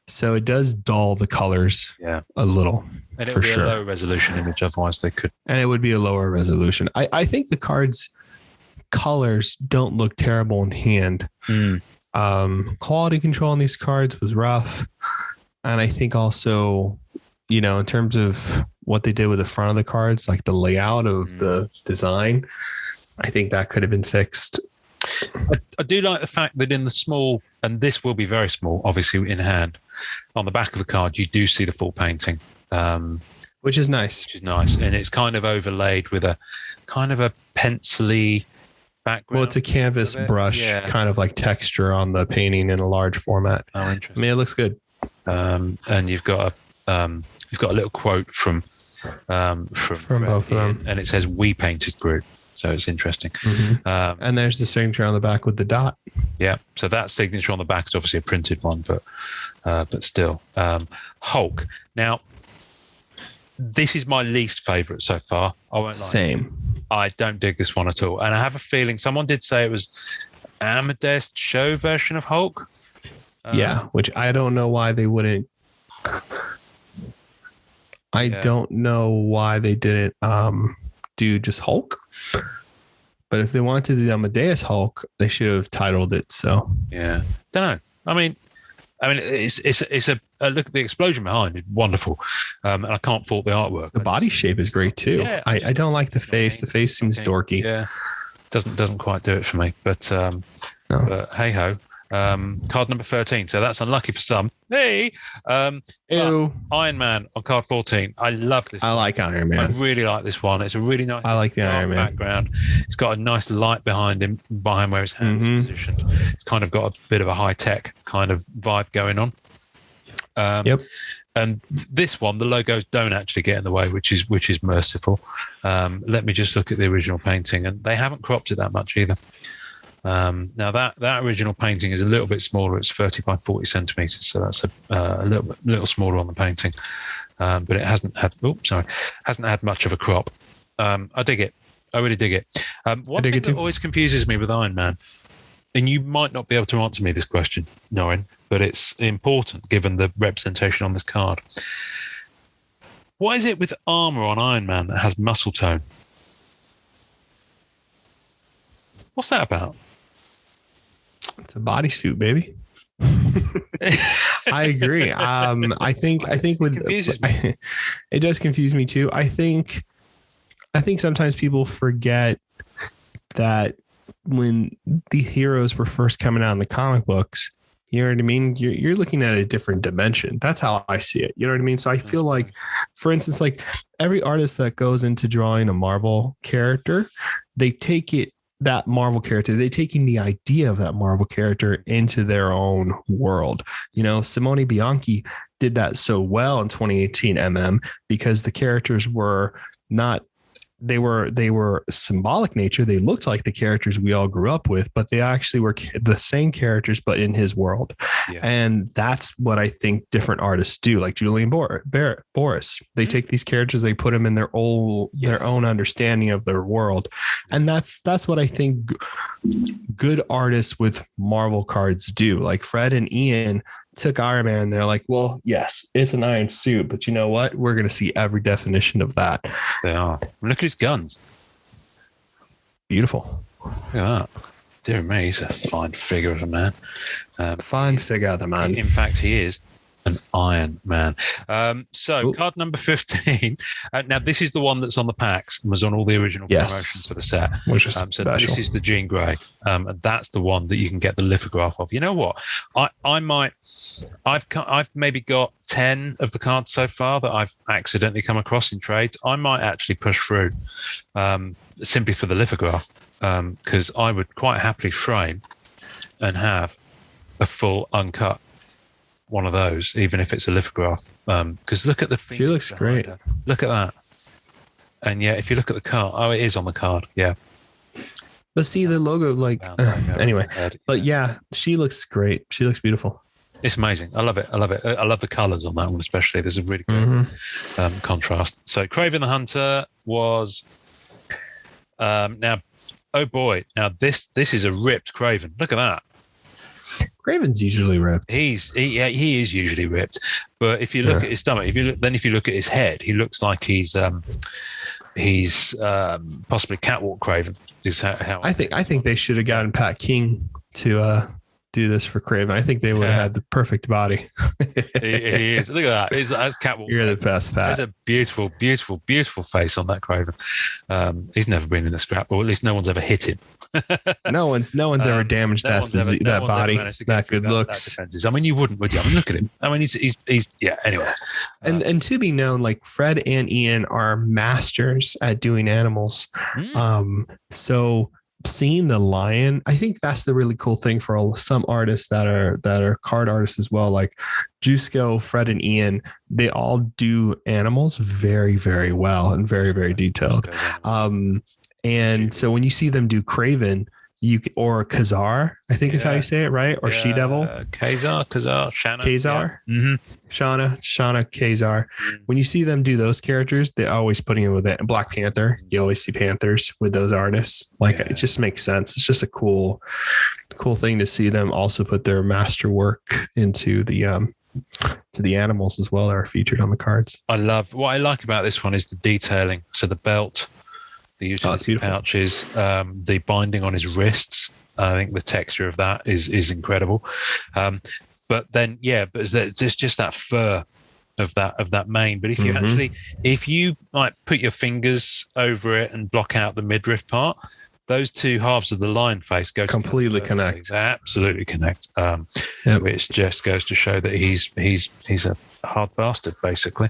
Speaker 3: So it does dull the colors a little.
Speaker 2: And it would be a low resolution image, otherwise they could.
Speaker 3: And it would be a lower resolution. I think the card's colors don't look terrible in hand. Quality control on these cards was rough. And I think also, in terms of what they did with the front of the cards, like the layout of the design, I think that could have been fixed.
Speaker 2: I do like the fact that in the small, and this will be very small, obviously in hand, on the back of the card, you do see the full painting.
Speaker 3: Which is nice.
Speaker 2: And it's kind of overlaid with a kind of a pencil-y background.
Speaker 3: Well, it's a canvas brush, kind of like texture on the painting in a large format.
Speaker 2: Oh, interesting.
Speaker 3: I mean, it looks good.
Speaker 2: And you've got a little quote from
Speaker 3: both of them,
Speaker 2: and it says, "We painted Groot." So it's interesting.
Speaker 3: And there's the signature on the back with the dot.
Speaker 2: Yeah. So that signature on the back is obviously a printed one, but still. Hulk. Now, this is my least favorite so far. I won't lie.
Speaker 3: Same.
Speaker 2: I don't dig this one at all. And I have a feeling someone did say it was Amadeus Cho version of Hulk.
Speaker 3: Which I don't know why they wouldn't. I don't know why they didn't do just Hulk. But if they wanted to do Amadeus Hulk, they should have titled it so.
Speaker 2: Yeah. Don't know. I mean, it's a look at the explosion behind it. Wonderful. And I can't fault the artwork.
Speaker 3: The body shape is great too. Yeah, I don't like the face. The face seems dorky.
Speaker 2: Yeah. Doesn't quite do it for me. But but hey ho. Card number 13. So that's unlucky for some. Hey. Iron Man on card 14. I love this.
Speaker 3: I like Iron Man.
Speaker 2: I really like this one. It's a really nice.
Speaker 3: I like the Iron Man
Speaker 2: background. It's got a nice light behind where his hand is positioned. It's kind of got a bit of a high tech kind of vibe going on. And this one, the logos don't actually get in the way, which is merciful. Let me just look at the original painting, and they haven't cropped it that much either. Now that original painting is a little bit smaller. It's 30 by 40 centimeters, so that's a little smaller on the painting. But it hasn't had much of a crop. I dig it. I really dig it. One thing that always confuses me with Iron Man, and you might not be able to answer me this question, Norrin, but it's important given the representation on this card. What is it with armor on Iron Man that has muscle tone? What's that about?
Speaker 3: It's a bodysuit, baby. I agree. I think with it does confuse me too. I think sometimes people forget that when the heroes were first coming out in the comic books, you know what I mean? You're looking at a different dimension. That's how I see it. You know what I mean? So I feel like, for instance, like every artist that goes into drawing a Marvel character, they take that Marvel character, they're taking the idea of that Marvel character into their own world. You know, Simone Bianchi did that so well in 2018 because the characters were not, they were symbolic nature. They looked like the characters we all grew up with, but they actually were the same characters, but in his world. Yeah. And that's what I think different artists do. Like Julian Boris, they take these characters, they put them in their own understanding of their world. And that's what I think good artists with Marvel cards do. Like Fred and Ian took Iron Man and they're like, well, yes, it's an iron suit, but you know what? We're going to see every definition of that.
Speaker 2: They are. Look at his guns.
Speaker 3: Beautiful.
Speaker 2: Look at that. Dear me, he's a fine figure of a man.
Speaker 3: Fine figure of the man.
Speaker 2: In fact, he is an Iron Man. So card number 15. Now, this is the one that's on the packs and was on all the original promotions for the set.
Speaker 3: Which is
Speaker 2: so
Speaker 3: special.
Speaker 2: This is the Jean Grey. And that's the one that you can get the lithograph of. You know what? I've maybe got 10 of the cards so far that I've accidentally come across in trades. I might actually push through simply for the lithograph because I would quite happily frame and have a full uncut one of those, even if it's a lithograph. Because look at the
Speaker 3: she looks great.
Speaker 2: Her. Look at that. And yeah, if you look at the card, it is on the card. Yeah.
Speaker 3: But see the logo, like anyway. But yeah, she looks great. She looks beautiful.
Speaker 2: It's amazing. I love it. I love the colors on that one, especially. There's a really good contrast. So Kraven the Hunter was now. Oh boy! Now this is a ripped Kraven. Look at that.
Speaker 3: Kraven's usually ripped.
Speaker 2: He is usually ripped. But if you look at his stomach, if you look at his head, he looks like he's possibly Catwalk Kraven. Is how
Speaker 3: I think they should have gotten Pat King to do this for Kraven. I think they would have had the perfect body.
Speaker 2: he is. Look at that. That's Catwalk.
Speaker 3: You're the best, Pat.
Speaker 2: There's a beautiful, beautiful, beautiful face on that Kraven. He's never been in a scrap, or at least no one's ever hit him.
Speaker 3: no one's ever damaged that body, that good looks.
Speaker 2: I mean, you wouldn't, would you? I mean, look at him. I mean, he's yeah. Anyway,
Speaker 3: and to be known, like Fred and Ian are masters at doing animals. So seeing the lion, I think that's the really cool thing for some artists that are card artists as well. Like Jusko, Fred, and Ian, they all do animals very, very well and very, very detailed. And so when you see them do Kraven, or Khazar, I think is how you say it, right? Or She-Devil.
Speaker 2: Shana.
Speaker 3: Khazar.
Speaker 2: Yeah. Mm-hmm.
Speaker 3: Shana, Khazar. When you see them do those characters, they're always putting it with it. And Black Panther, you always see Panthers with those artists. Like it just makes sense. It's just a cool thing to see them also put their masterwork into the animals as well that are featured on the cards.
Speaker 2: What I like about this one is the detailing. So the belt, the utility pouches, the binding on his wrists. I think the texture of that is incredible. But then, there's just that fur of that mane. But if you if you like put your fingers over it and block out the midriff part, those two halves of the lion face go
Speaker 3: completely connect.
Speaker 2: They absolutely connect. Which just goes to show that he's hard bastard, basically.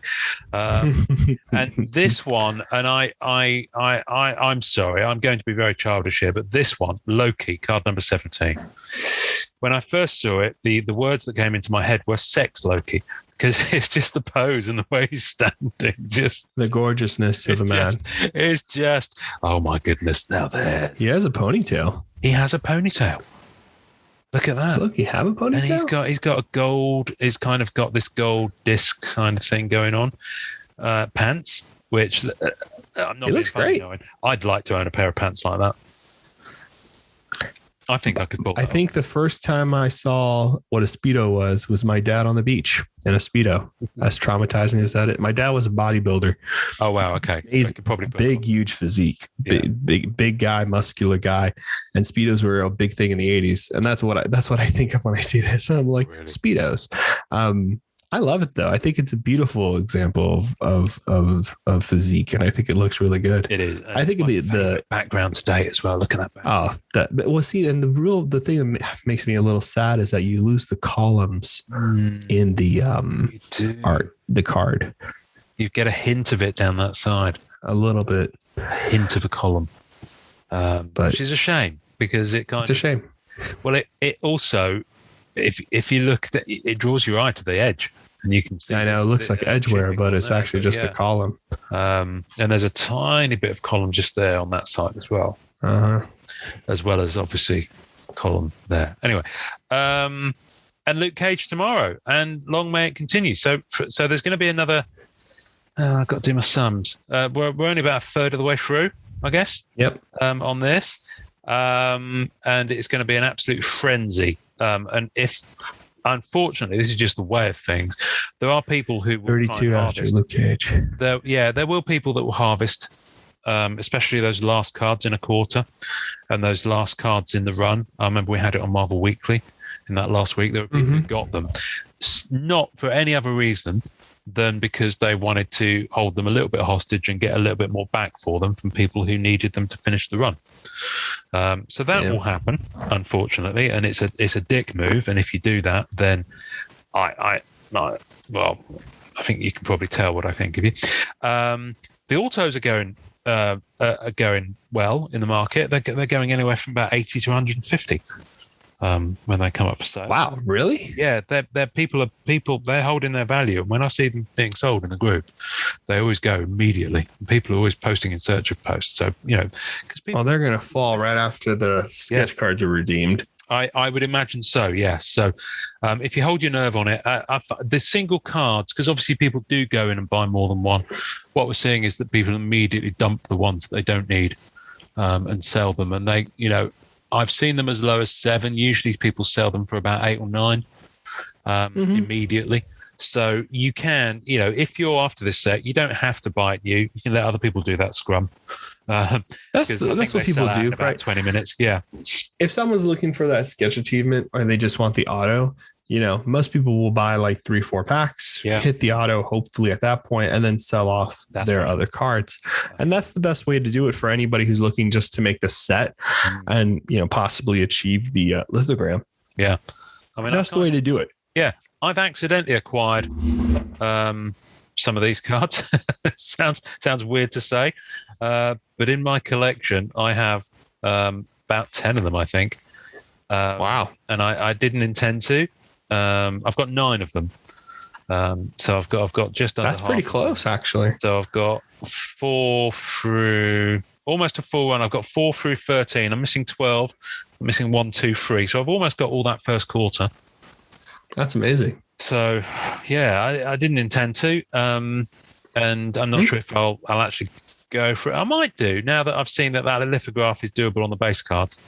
Speaker 2: And this one, and I'm sorry, I'm going to be very childish here, but this one, Loki, card number 17. When I first saw it, the words that came into my head were sex Loki, because it's just the pose and the way he's standing, just
Speaker 3: the gorgeousness of the man.
Speaker 2: It's just, oh my goodness! Now there,
Speaker 3: he has a ponytail.
Speaker 2: He has a ponytail. Look at that.
Speaker 3: Does Loki have a ponytail?
Speaker 2: And he's got a gold. He's kind of got this gold disc kind of thing going on. Pants, which I'm not.
Speaker 3: It looks great.
Speaker 2: I'd like to own a pair of pants like that. I think I could pull.
Speaker 3: I think the first time I saw what a Speedo was my dad on the beach in a Speedo. As traumatizing as that is. My dad was a bodybuilder.
Speaker 2: Oh wow, okay.
Speaker 3: He's probably big, huge physique, big guy, muscular guy, and Speedos were a big thing in the 80s. And that's what I think of when I see this. I'm like, really? Speedos. I love it though. I think it's a beautiful example of physique, and I think it looks really good.
Speaker 2: It is.
Speaker 3: I think the
Speaker 2: background today as well. Look at that.
Speaker 3: Background. See, and the thing that makes me a little sad is that you lose the columns in the art, the card.
Speaker 2: You get a hint of it down that side.
Speaker 3: A little bit.
Speaker 2: A hint of a column, but which is a shame because it's
Speaker 3: a shame.
Speaker 2: Well, it also. If you look, it draws your eye to the edge, and you can see.
Speaker 3: I know it looks like edgeware, but it's actually just a column.
Speaker 2: And there's a tiny bit of column just there on that side as well, as well as obviously column there. Anyway, and Luke Cage tomorrow, and long may it continue. So there's going to be another. I've got to do my sums. We're only about a third of the way through, I guess.
Speaker 3: Yep.
Speaker 2: On this, and it's going to be an absolute frenzy. And if, unfortunately, this is just the way of things, there are people who will
Speaker 3: 32 after Luke Cage.
Speaker 2: There will people that will harvest, especially those last cards in a quarter and those last cards in the run. I remember we had it on Marvel Weekly in that last week. There were people who got them, not for any other reason than because they wanted to hold them a little bit hostage and get a little bit more back for them from people who needed them to finish the run. So that will happen, unfortunately, and it's a dick move. And if you do that, then I think you can probably tell what I think of you. The autos are going well in the market. They're going anywhere from about 80 to 150 when they come up for sale.
Speaker 3: Wow, really?
Speaker 2: Yeah, they're people. They're holding their value. And when I see them being sold in the group, they always go immediately. People are always posting in search of posts. So because people,
Speaker 3: they're going to fall right after the sketch cards are redeemed.
Speaker 2: I would imagine so. Yes. So if you hold your nerve on it, the single cards, because obviously people do go in and buy more than one. What we're seeing is that people immediately dump the ones that they don't need and sell them, and they I've seen them as low as 7. Usually people sell them for about 8 or 9 immediately. So you can, if you're after this set, you don't have to buy it new. You can let other people do that scrum.
Speaker 3: That's what people do,
Speaker 2: about
Speaker 3: right?
Speaker 2: 20 minutes. Yeah.
Speaker 3: If someone's looking for that sketch achievement or they just want the auto, most people will buy like 3-4 packs, hit the auto, hopefully at that point, and then sell off their other cards. And that's the best way to do it for anybody who's looking just to make the set and, possibly achieve the lithogram.
Speaker 2: Yeah.
Speaker 3: That's the way to do it.
Speaker 2: Yeah. I've accidentally acquired some of these cards. sounds weird to say. But in my collection, I have about 10 of them, I think.
Speaker 3: Wow.
Speaker 2: And I didn't intend to. I've got 9 of them. So I've got just under.
Speaker 3: That's pretty close, actually.
Speaker 2: So I've got 4 through almost a full run. I've got 4 through 13. I'm missing 12. I'm missing 1, 2, 3. So I've almost got all that first quarter.
Speaker 3: That's amazing.
Speaker 2: So yeah, I didn't intend to. And I'm not sure if I'll actually go for it. I might do now that I've seen that lithograph is doable on the base cards.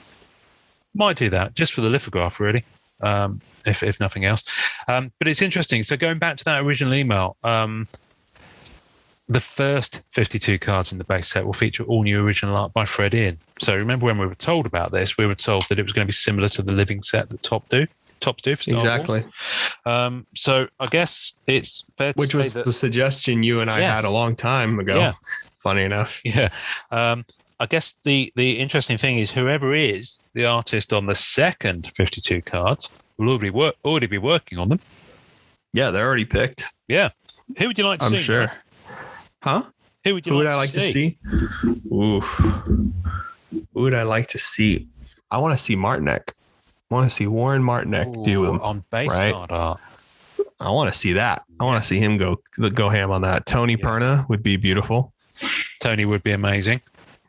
Speaker 2: Might do that just for the lithograph, really. If nothing else. But it's interesting. So going back to that original email, the first 52 cards in the base set will feature all new original art by Fred Ian. So remember when we were told about this, we were told that it was going to be similar to the living set that Tops do for Star
Speaker 3: exactly.
Speaker 2: Wars. So I guess it's fair to
Speaker 3: Which
Speaker 2: say
Speaker 3: was
Speaker 2: that,
Speaker 3: the suggestion you and I had a long time ago.
Speaker 2: Yeah.
Speaker 3: Funny enough.
Speaker 2: Yeah. I guess the interesting thing is whoever is the artist on the second 52 cards will already be working on them.
Speaker 3: Yeah, they're already picked.
Speaker 2: Yeah. Who would you like to see?
Speaker 3: I'm sure.
Speaker 2: Mike?
Speaker 3: Huh?
Speaker 2: Who would you
Speaker 3: Who would
Speaker 2: like
Speaker 3: I like to see? Ooh. Who would I like to see? I want to see Martinek. I want to see Warren Martinek do him
Speaker 2: on base
Speaker 3: right?
Speaker 2: card art.
Speaker 3: I want to see that. I want to see him go ham on that. Tony Perna would be beautiful.
Speaker 2: Tony would be amazing.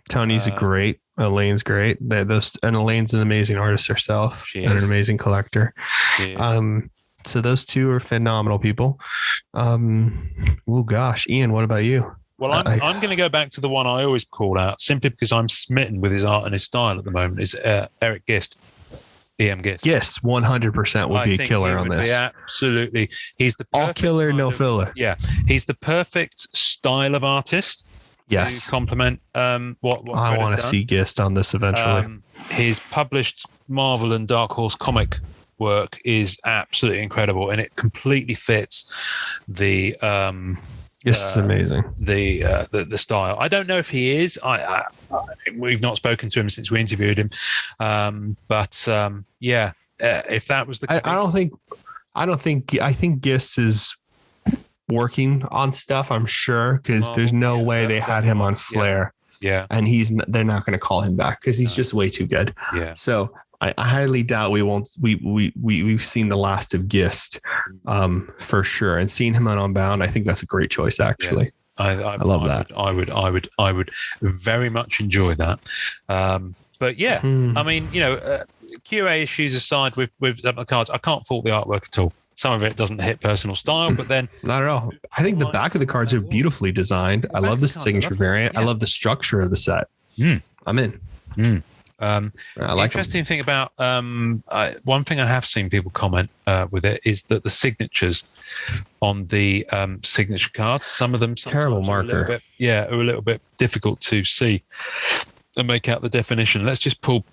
Speaker 3: Tony's great. Elaine's great. And Elaine's an amazing artist herself and an amazing collector. So those two are phenomenal people. Oh gosh, Ian, what about you?
Speaker 2: Well, I'm going to go back to the one I always call out, simply because I'm smitten with his art and his style at the moment. Is Eric Gist, EM Gist.
Speaker 3: Yes, 100% would be a killer on this.
Speaker 2: Absolutely, he's the
Speaker 3: all killer, no filler.
Speaker 2: Yeah, he's the perfect style of artist.
Speaker 3: Yes,
Speaker 2: to complement what
Speaker 3: I want to see Gist on this eventually.
Speaker 2: His published Marvel and Dark Horse comic work is absolutely incredible, and it completely fits the
Speaker 3: this is amazing.
Speaker 2: The style. I don't know if he is. We've not spoken to him since we interviewed him. If that was the case, I think Gist is working on stuff. I'm sure, because there's no way they had him on Flair. Yeah.
Speaker 3: And they're not going to call him back because he's just way too good.
Speaker 2: Yeah.
Speaker 3: So I highly doubt we've seen the last of Gist for sure. And seeing him on Unbound, I think that's a great choice, actually.
Speaker 2: Yeah. I love that. I would very much enjoy that. But yeah, I mean, QA issues aside with the cards, I can't fault the artwork at all. Some of it doesn't hit personal style, but then
Speaker 3: not at all. I think the back of the cards are beautifully designed. I love the signature variant. I love the structure of the set. I'm in. I like
Speaker 2: interesting thing about one thing I have seen people comment with it is that the signatures on the signature cards, some of them
Speaker 3: terrible marker,
Speaker 2: are a little bit difficult to see and make out the definition. Let's just pull.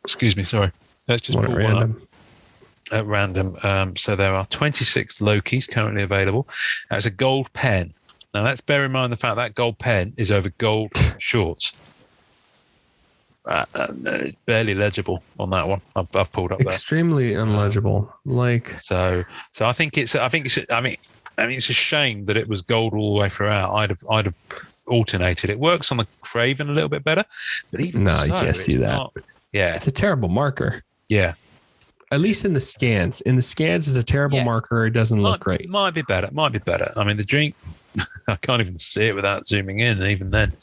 Speaker 2: Excuse me, sorry. Let's just pull one up at random. So there are 26 Lokis currently available. That's a gold pen. Now let's bear in mind the fact that gold pen is over gold shorts. It's barely legible on that one. I've pulled up
Speaker 3: extremely unlegible.
Speaker 2: So I think it's a shame that it was gold all the way throughout. I'd have alternated. It works on the Craven a little bit better, but even
Speaker 3: you can't see that. It's a terrible marker.
Speaker 2: Yeah.
Speaker 3: At least in the scans. In the scans, it's a terrible marker. It doesn't look great.
Speaker 2: It might be better. I mean, the drink, I can't even see it without zooming in, and even then.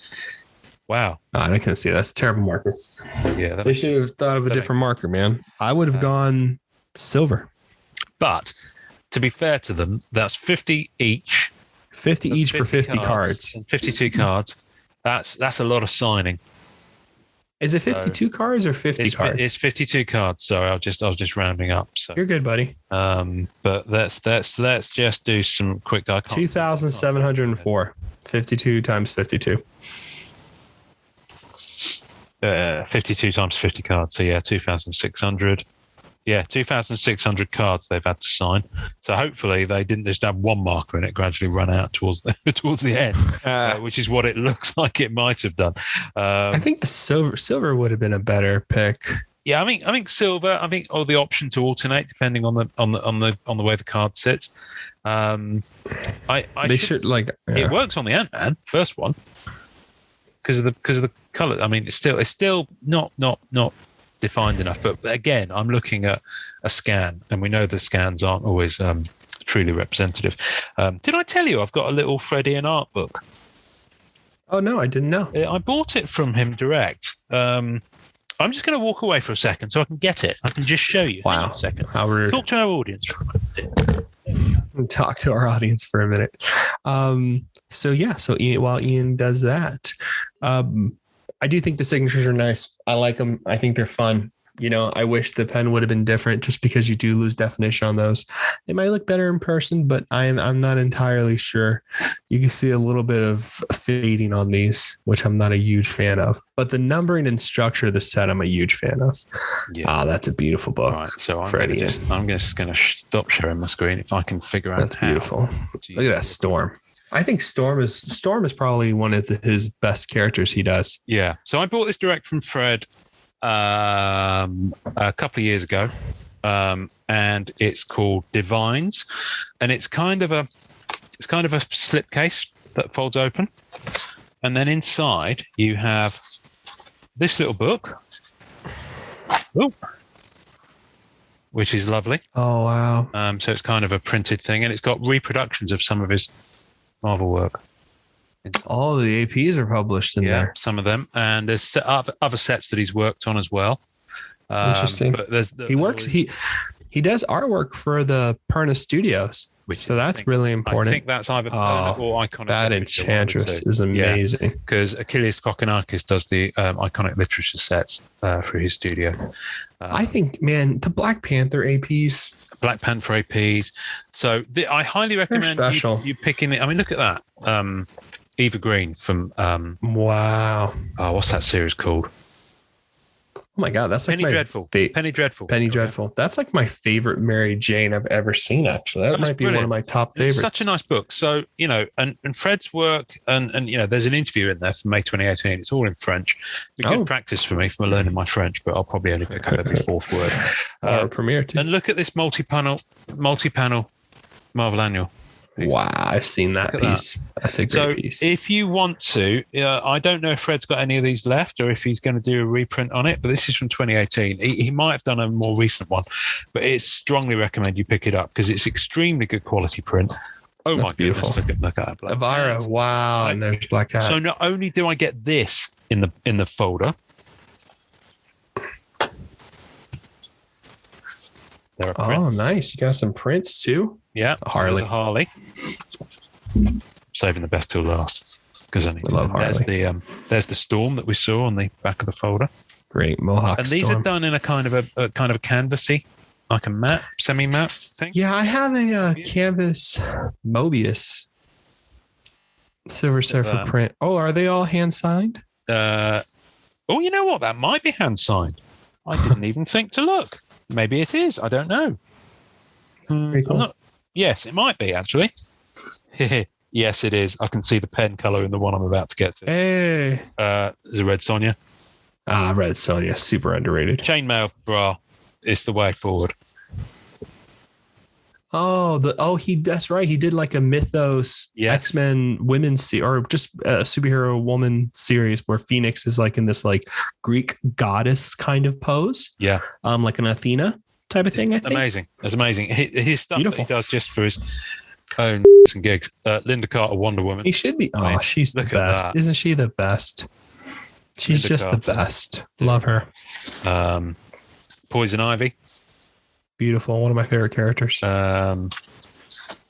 Speaker 2: Wow.
Speaker 3: I can't see it. That's a terrible marker.
Speaker 2: Yeah.
Speaker 3: They should have thought of a different marker, man. I would have gone silver.
Speaker 2: But to be fair to them, that's 50 each.
Speaker 3: 50 each for 50 cards.
Speaker 2: And 52 cards. That's a lot of signing.
Speaker 3: Is it 52 cards or 50 cards?
Speaker 2: It's 52 cards. Sorry, I was just rounding up. So
Speaker 3: you're good, buddy.
Speaker 2: But let's just do some quick.
Speaker 3: 2,704. 52 times 52.
Speaker 2: 52 times 50 cards. So yeah, 2,600. Yeah, 2,600 cards they've had to sign. So hopefully they didn't just have one marker and it gradually run out towards the end, which is what it looks like it might have done.
Speaker 3: I think the silver would have been a better pick.
Speaker 2: Yeah, I think silver. I think the option to alternate depending on the way the card sits. It works on the Ant-Man first one because of the color. I mean, it's still not defined enough. But again, I'm looking at a scan, and we know the scans aren't always truly representative. Did I tell you I've got a little Freddy and art book?
Speaker 3: Oh no, I didn't know.
Speaker 2: I bought it from him direct. I'm just going to walk away for a second so I can get it. I can just show you.
Speaker 3: Wow.
Speaker 2: Hang on a second.
Speaker 3: How rude.
Speaker 2: Talk to our audience.
Speaker 3: Talk to our audience for a minute. So Ian, while Ian does that, I do think the signatures are nice. I like them. I think they're fun. I wish the pen would have been different just because you do lose definition on those. They might look better in person, but I'm not entirely sure. You can see a little bit of fading on these, which I'm not a huge fan of. But the numbering and structure of the set, I'm a huge fan of. Yeah. That's a beautiful book.
Speaker 2: Right, so I'm just going to stop sharing my screen if I can figure out.
Speaker 3: That's beautiful. Look at that Storm. I think Storm is probably one of his best characters he does.
Speaker 2: Yeah. So I bought this direct from Fred a couple of years ago. and it's called Divines, and it's kind of a slipcase that folds open, and then inside you have this little book, which is lovely.
Speaker 3: Oh wow!
Speaker 2: So it's kind of a printed thing, and it's got reproductions of some of his Marvel work.
Speaker 3: All the APs are published in there.
Speaker 2: Some of them, and there's other sets that he's worked on as well.
Speaker 3: Interesting.
Speaker 2: But
Speaker 3: he does artwork for the Perna Studios, so that's really important.
Speaker 2: I think that's either Perna or Iconic.
Speaker 3: That
Speaker 2: Literature,
Speaker 3: Enchantress is amazing.
Speaker 2: Because Achilles Kokonakis does the Iconic Literature sets for his studio.
Speaker 3: I think, man, the Black Panther APs.
Speaker 2: Black Panther APs. So I highly recommend you picking it. I mean, look at that. Eva Green from
Speaker 3: wow.
Speaker 2: Oh, what's that series called?
Speaker 3: Oh my God, that's like
Speaker 2: Penny Dreadful. Penny Dreadful.
Speaker 3: Penny Dreadful. That's like my favorite Mary Jane I've ever seen. Actually, that might be one of my top favorites.
Speaker 2: It's such a nice book. So and Fred's work and there's an interview in there from May 2018. It's all in French. It's good practice for me for learning my French, but I'll probably only pick up every fourth word.
Speaker 3: Premiere too.
Speaker 2: And look at this multi-panel Marvel Annual.
Speaker 3: Wow, I've seen that piece. That's a great piece.
Speaker 2: So if you want to, I don't know if Fred's got any of these left or if he's going to do a reprint on it, but this is from 2018. He might have done a more recent one, but it's strongly recommend you pick it up because it's extremely good quality print. Oh, that's my beautiful. Goodness, look at that. Black
Speaker 3: Elvira, Cat. Wow, and there's Black Cat.
Speaker 2: So not only do I get this in the folder, there are prints.
Speaker 3: Oh, nice. You got some prints too?
Speaker 2: Yeah.
Speaker 3: Harley.
Speaker 2: Saving the best till last. Because I love Harley. There's the Storm that we saw on the back of the folder.
Speaker 3: Great Mohawk
Speaker 2: and these
Speaker 3: Storm.
Speaker 2: are done in a kind of canvasy, like a matte, semi-matte thing.
Speaker 3: Yeah, I have a canvas Mobius Silver Surfer print. Oh, are they all hand signed?
Speaker 2: You know what? That might be hand signed. I didn't even think to look. Maybe it is. I don't know. Cool. Yes, it might be actually. Yes, it is. I can see the pen color in the one I'm about to get to.
Speaker 3: Hey,
Speaker 2: there's a Red Sonja.
Speaker 3: Red Sonja, super underrated.
Speaker 2: Chainmail bra is the way forward.
Speaker 3: That's right. He did like a Mythos X-Men women's or just a superhero woman series where Phoenix is like in this like Greek goddess kind of pose.
Speaker 2: Yeah.
Speaker 3: Like an Athena type of thing. I think.
Speaker 2: Amazing. That's amazing. His stuff Beautiful. That he does just for his own and gigs. Linda Carter, Wonder Woman.
Speaker 3: He should be. Oh, she's the best. Isn't she the best? She's Linda just Carter. The best. Love her.
Speaker 2: Poison Ivy.
Speaker 3: Beautiful. One of my favorite characters.
Speaker 2: And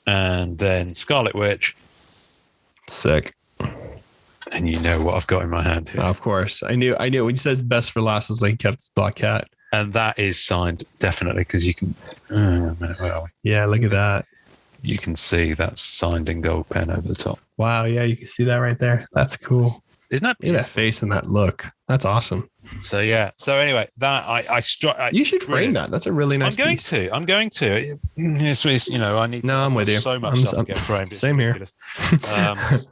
Speaker 2: then Scarlet Witch.
Speaker 3: Sick.
Speaker 2: And you know what I've got in my hand here.
Speaker 3: Of course. I knew when you said best for last, I was like, kept Black Cat.
Speaker 2: And that is signed, definitely, because you can... where are we?
Speaker 3: Yeah, look at that.
Speaker 2: You can see that's signed in gold pen over the top.
Speaker 3: Wow, yeah, you can see that right there. That's cool.
Speaker 2: Isn't that
Speaker 3: beautiful? Look at that face and that look. That's awesome.
Speaker 2: So yeah. So anyway, that
Speaker 3: you should frame that. That's a really nice piece.
Speaker 2: I'm going to. It's, I need.
Speaker 3: No, I'm with you.
Speaker 2: So much stuff to get framed.
Speaker 3: Same here.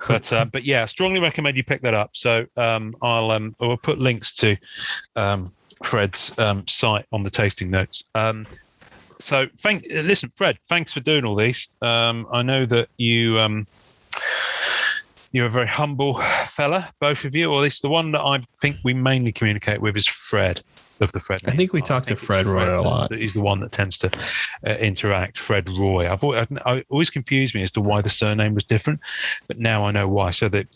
Speaker 2: But yeah, strongly recommend you pick that up. So I'll put links to Fred's site on the tasting notes. So listen, Fred, thanks for doing all these. I know that you're a very humble fella, both of you, or at least the one that I think we mainly communicate with is Fred of the Fred.
Speaker 3: I think we talk to Fred Roy a lot.
Speaker 2: He's the one that tends to interact. Fred Roy. I always confused me as to why the surname was different, but now I know why. So the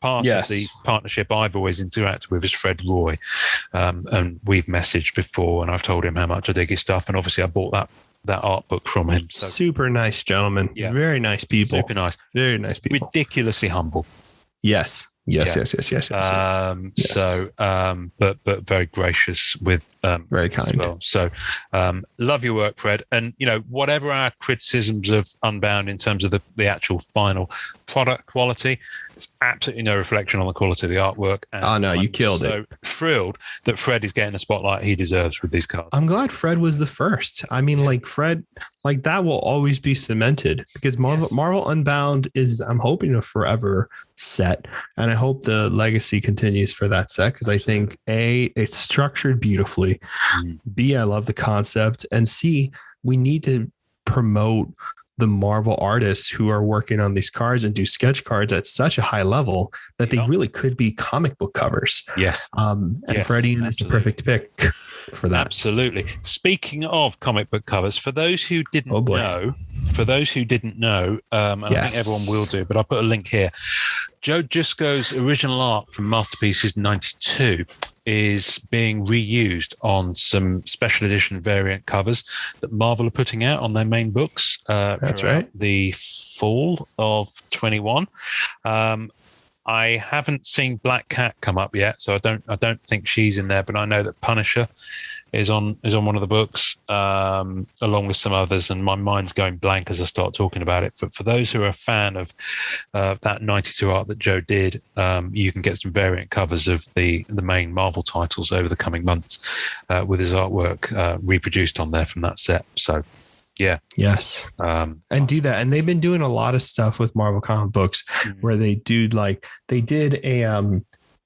Speaker 2: part of the partnership I've always interacted with is Fred Roy, and we've messaged before, and I've told him how much I dig his stuff, and obviously I bought that art book from him. So,
Speaker 3: super nice gentleman. Yeah. Very nice people.
Speaker 2: Super nice.
Speaker 3: Very nice people.
Speaker 2: Ridiculously humble.
Speaker 3: Yes.
Speaker 2: So, but very gracious with,
Speaker 3: very kind.
Speaker 2: Well. So, love your work, Fred. And whatever our criticisms of Unbound in terms of the actual final product quality, it's absolutely no reflection on the quality of the artwork. And
Speaker 3: you killed it.
Speaker 2: So thrilled that Fred is getting the spotlight he deserves with these cards.
Speaker 3: I'm glad Fred was the first. I mean, like Fred, like that will always be cemented because Marvel Unbound is, I'm hoping, a forever set, and I hope the legacy continues for that set because I think it's structured beautifully. obviously. B, I love the concept. And C, we need to promote the Marvel artists who are working on these cards and do sketch cards at such a high level that they really could be comic book covers.
Speaker 2: Yes.
Speaker 3: And Freddie is the perfect pick for that.
Speaker 2: Absolutely. Speaking of comic book covers, for those who didn't know, and I think everyone will do, but I'll put a link here. Joe Jusko's original art from Masterpieces 92 is being reused on some special edition variant covers that Marvel are putting out on their main books.
Speaker 3: That's right.
Speaker 2: The fall of 21. I haven't seen Black Cat come up yet, so I don't think she's in there. But I know that Punisher is on one of the books, along with some others, and my mind's going blank as I start talking about it. But for those who are a fan of that 92 art that Joe did, you can get some variant covers of the main Marvel titles over the coming months with his artwork reproduced on there from that set. So. Yeah.
Speaker 3: Yes. And do that. And they've been doing a lot of stuff with Marvel comic books where they did a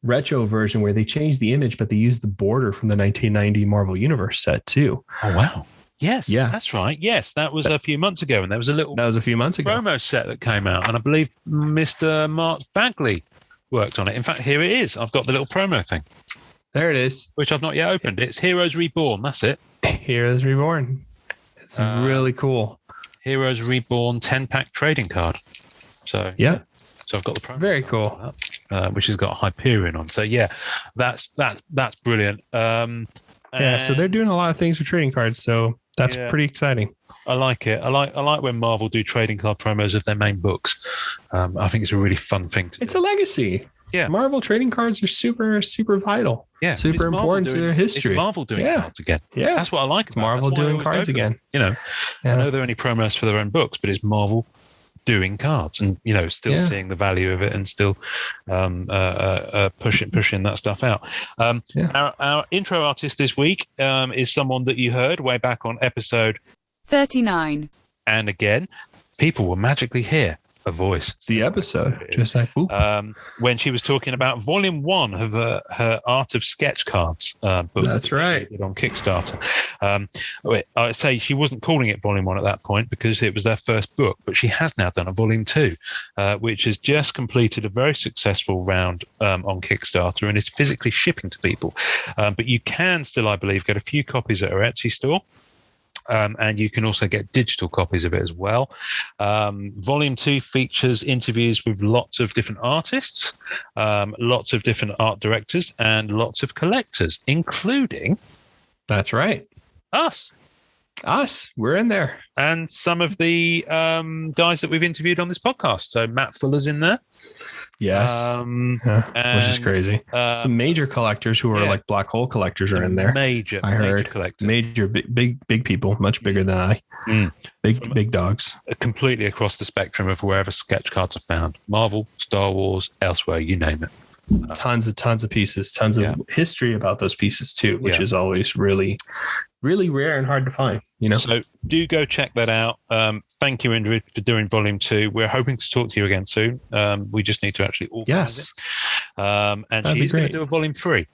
Speaker 3: retro version where they changed the image, but they used the border from the 1990 Marvel Universe set too.
Speaker 2: Oh, wow. Yes.
Speaker 3: Yeah.
Speaker 2: That's right. Yes. That was a few months ago. And there was a
Speaker 3: few months ago
Speaker 2: promo set that came out. And I believe Mr. Mark Bagley worked on it. In fact, here it is. I've got the little promo thing.
Speaker 3: There it is.
Speaker 2: Which I've not yet opened. It's Heroes Reborn. That's it.
Speaker 3: Heroes Reborn. It's really cool.
Speaker 2: Heroes Reborn 10-pack trading card. So
Speaker 3: yeah.
Speaker 2: So I've got the promo.
Speaker 3: Very cool.
Speaker 2: Which has got Hyperion on. So yeah, that's brilliant.
Speaker 3: So they're doing a lot of things for trading cards. So that's pretty exciting.
Speaker 2: I like it. I like when Marvel do trading card promos of their main books. I think it's a really fun thing to do.
Speaker 3: It's a legacy.
Speaker 2: Yeah.
Speaker 3: Marvel trading cards are super, super vital.
Speaker 2: Yeah.
Speaker 3: Super important to their history.
Speaker 2: It's Marvel doing cards again.
Speaker 3: Yeah.
Speaker 2: That's what I like.
Speaker 3: It's Marvel doing cards again.
Speaker 2: I know they're only promos for their own books, but it's Marvel doing cards and, still seeing the value of it and still pushing that stuff out. Our intro artist this week is someone that you heard way back on episode
Speaker 4: 39.
Speaker 2: And again, people will magically hear a voice.
Speaker 3: The episode, just like boop.
Speaker 2: When she was talking about volume 1 of her Art of Sketch Cards book.
Speaker 3: That's right.
Speaker 2: She did on Kickstarter. I say she wasn't calling it volume 1 at that point because it was their first book, but she has now done a volume 2, which has just completed a very successful round on Kickstarter and is physically shipping to people. But you can still, I believe, get a few copies at her Etsy store. And you can also get digital copies of it as well. Volume 2 features interviews with lots of different artists, lots of different art directors, and lots of collectors, including...
Speaker 3: That's right.
Speaker 2: Us.
Speaker 3: We're in there.
Speaker 2: And some of the guys that we've interviewed on this podcast. So Matt Fuller's in there.
Speaker 3: Yes. Which is crazy. Some major collectors who are like black hole collectors are in there.
Speaker 2: Major collectors.
Speaker 3: Major big people, much bigger than I. Big dogs.
Speaker 2: Completely across the spectrum of wherever sketch cards are found. Marvel, Star Wars, elsewhere, you name it.
Speaker 3: Tons of pieces, tons of history about those pieces too, which is always really, really rare and hard to find,
Speaker 2: So do go check that out. Thank you, Ingrid, for doing volume 2. We're hoping to talk to you again soon. We just need to actually organize it. And she's going to do a volume 3.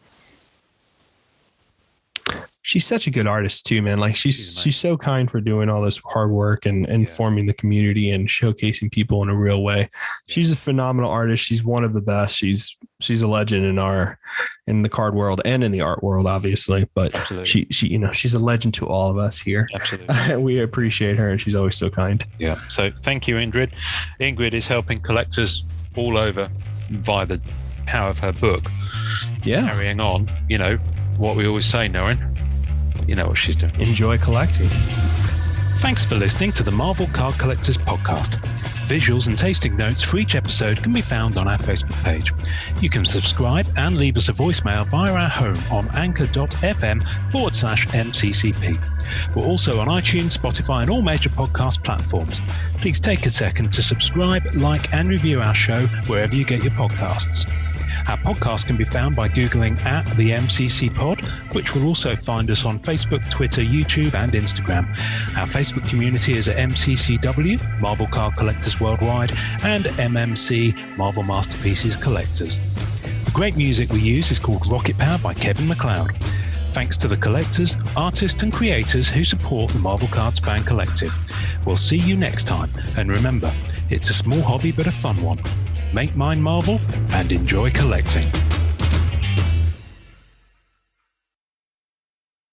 Speaker 3: She's such a good artist too, man. Like she's so kind for doing all this hard work and informing the community and showcasing people in a real way. She's a phenomenal artist. She's one of the best. She's a legend in the card world and in the art world, obviously. But she she's a legend to all of us here.
Speaker 2: Absolutely.
Speaker 3: We appreciate her, and she's always so kind.
Speaker 2: Yeah. So thank you, Ingrid. Ingrid is helping collectors all over via the power of her book.
Speaker 3: Yeah.
Speaker 2: Carrying on, what we always say, Norrin. You know what she's doing.
Speaker 3: Enjoy collecting.
Speaker 2: Thanks for listening to the Marvel Card Collectors Podcast. Visuals and tasting notes for each episode can be found on our Facebook page. You can subscribe and leave us a voicemail via our home on anchor.fm/MCCP. We're also on iTunes, Spotify, and all major podcast platforms. Please take a second to subscribe, like, and review our show wherever you get your podcasts. Our podcast can be found by Googling @the MCC Pod, which will also find us on Facebook, Twitter, YouTube, and Instagram. Our Facebook community is at MCCW, Marvel Card Collectors Worldwide, and MMC, Marvel Masterpieces Collectors. The great music we use is called Rocket Power by Kevin MacLeod. Thanks to the collectors, artists, and creators who support the Marvel Cards Fan Collective. We'll see you next time, and remember, it's a small hobby but a fun one. Make mine Marvel and enjoy collecting.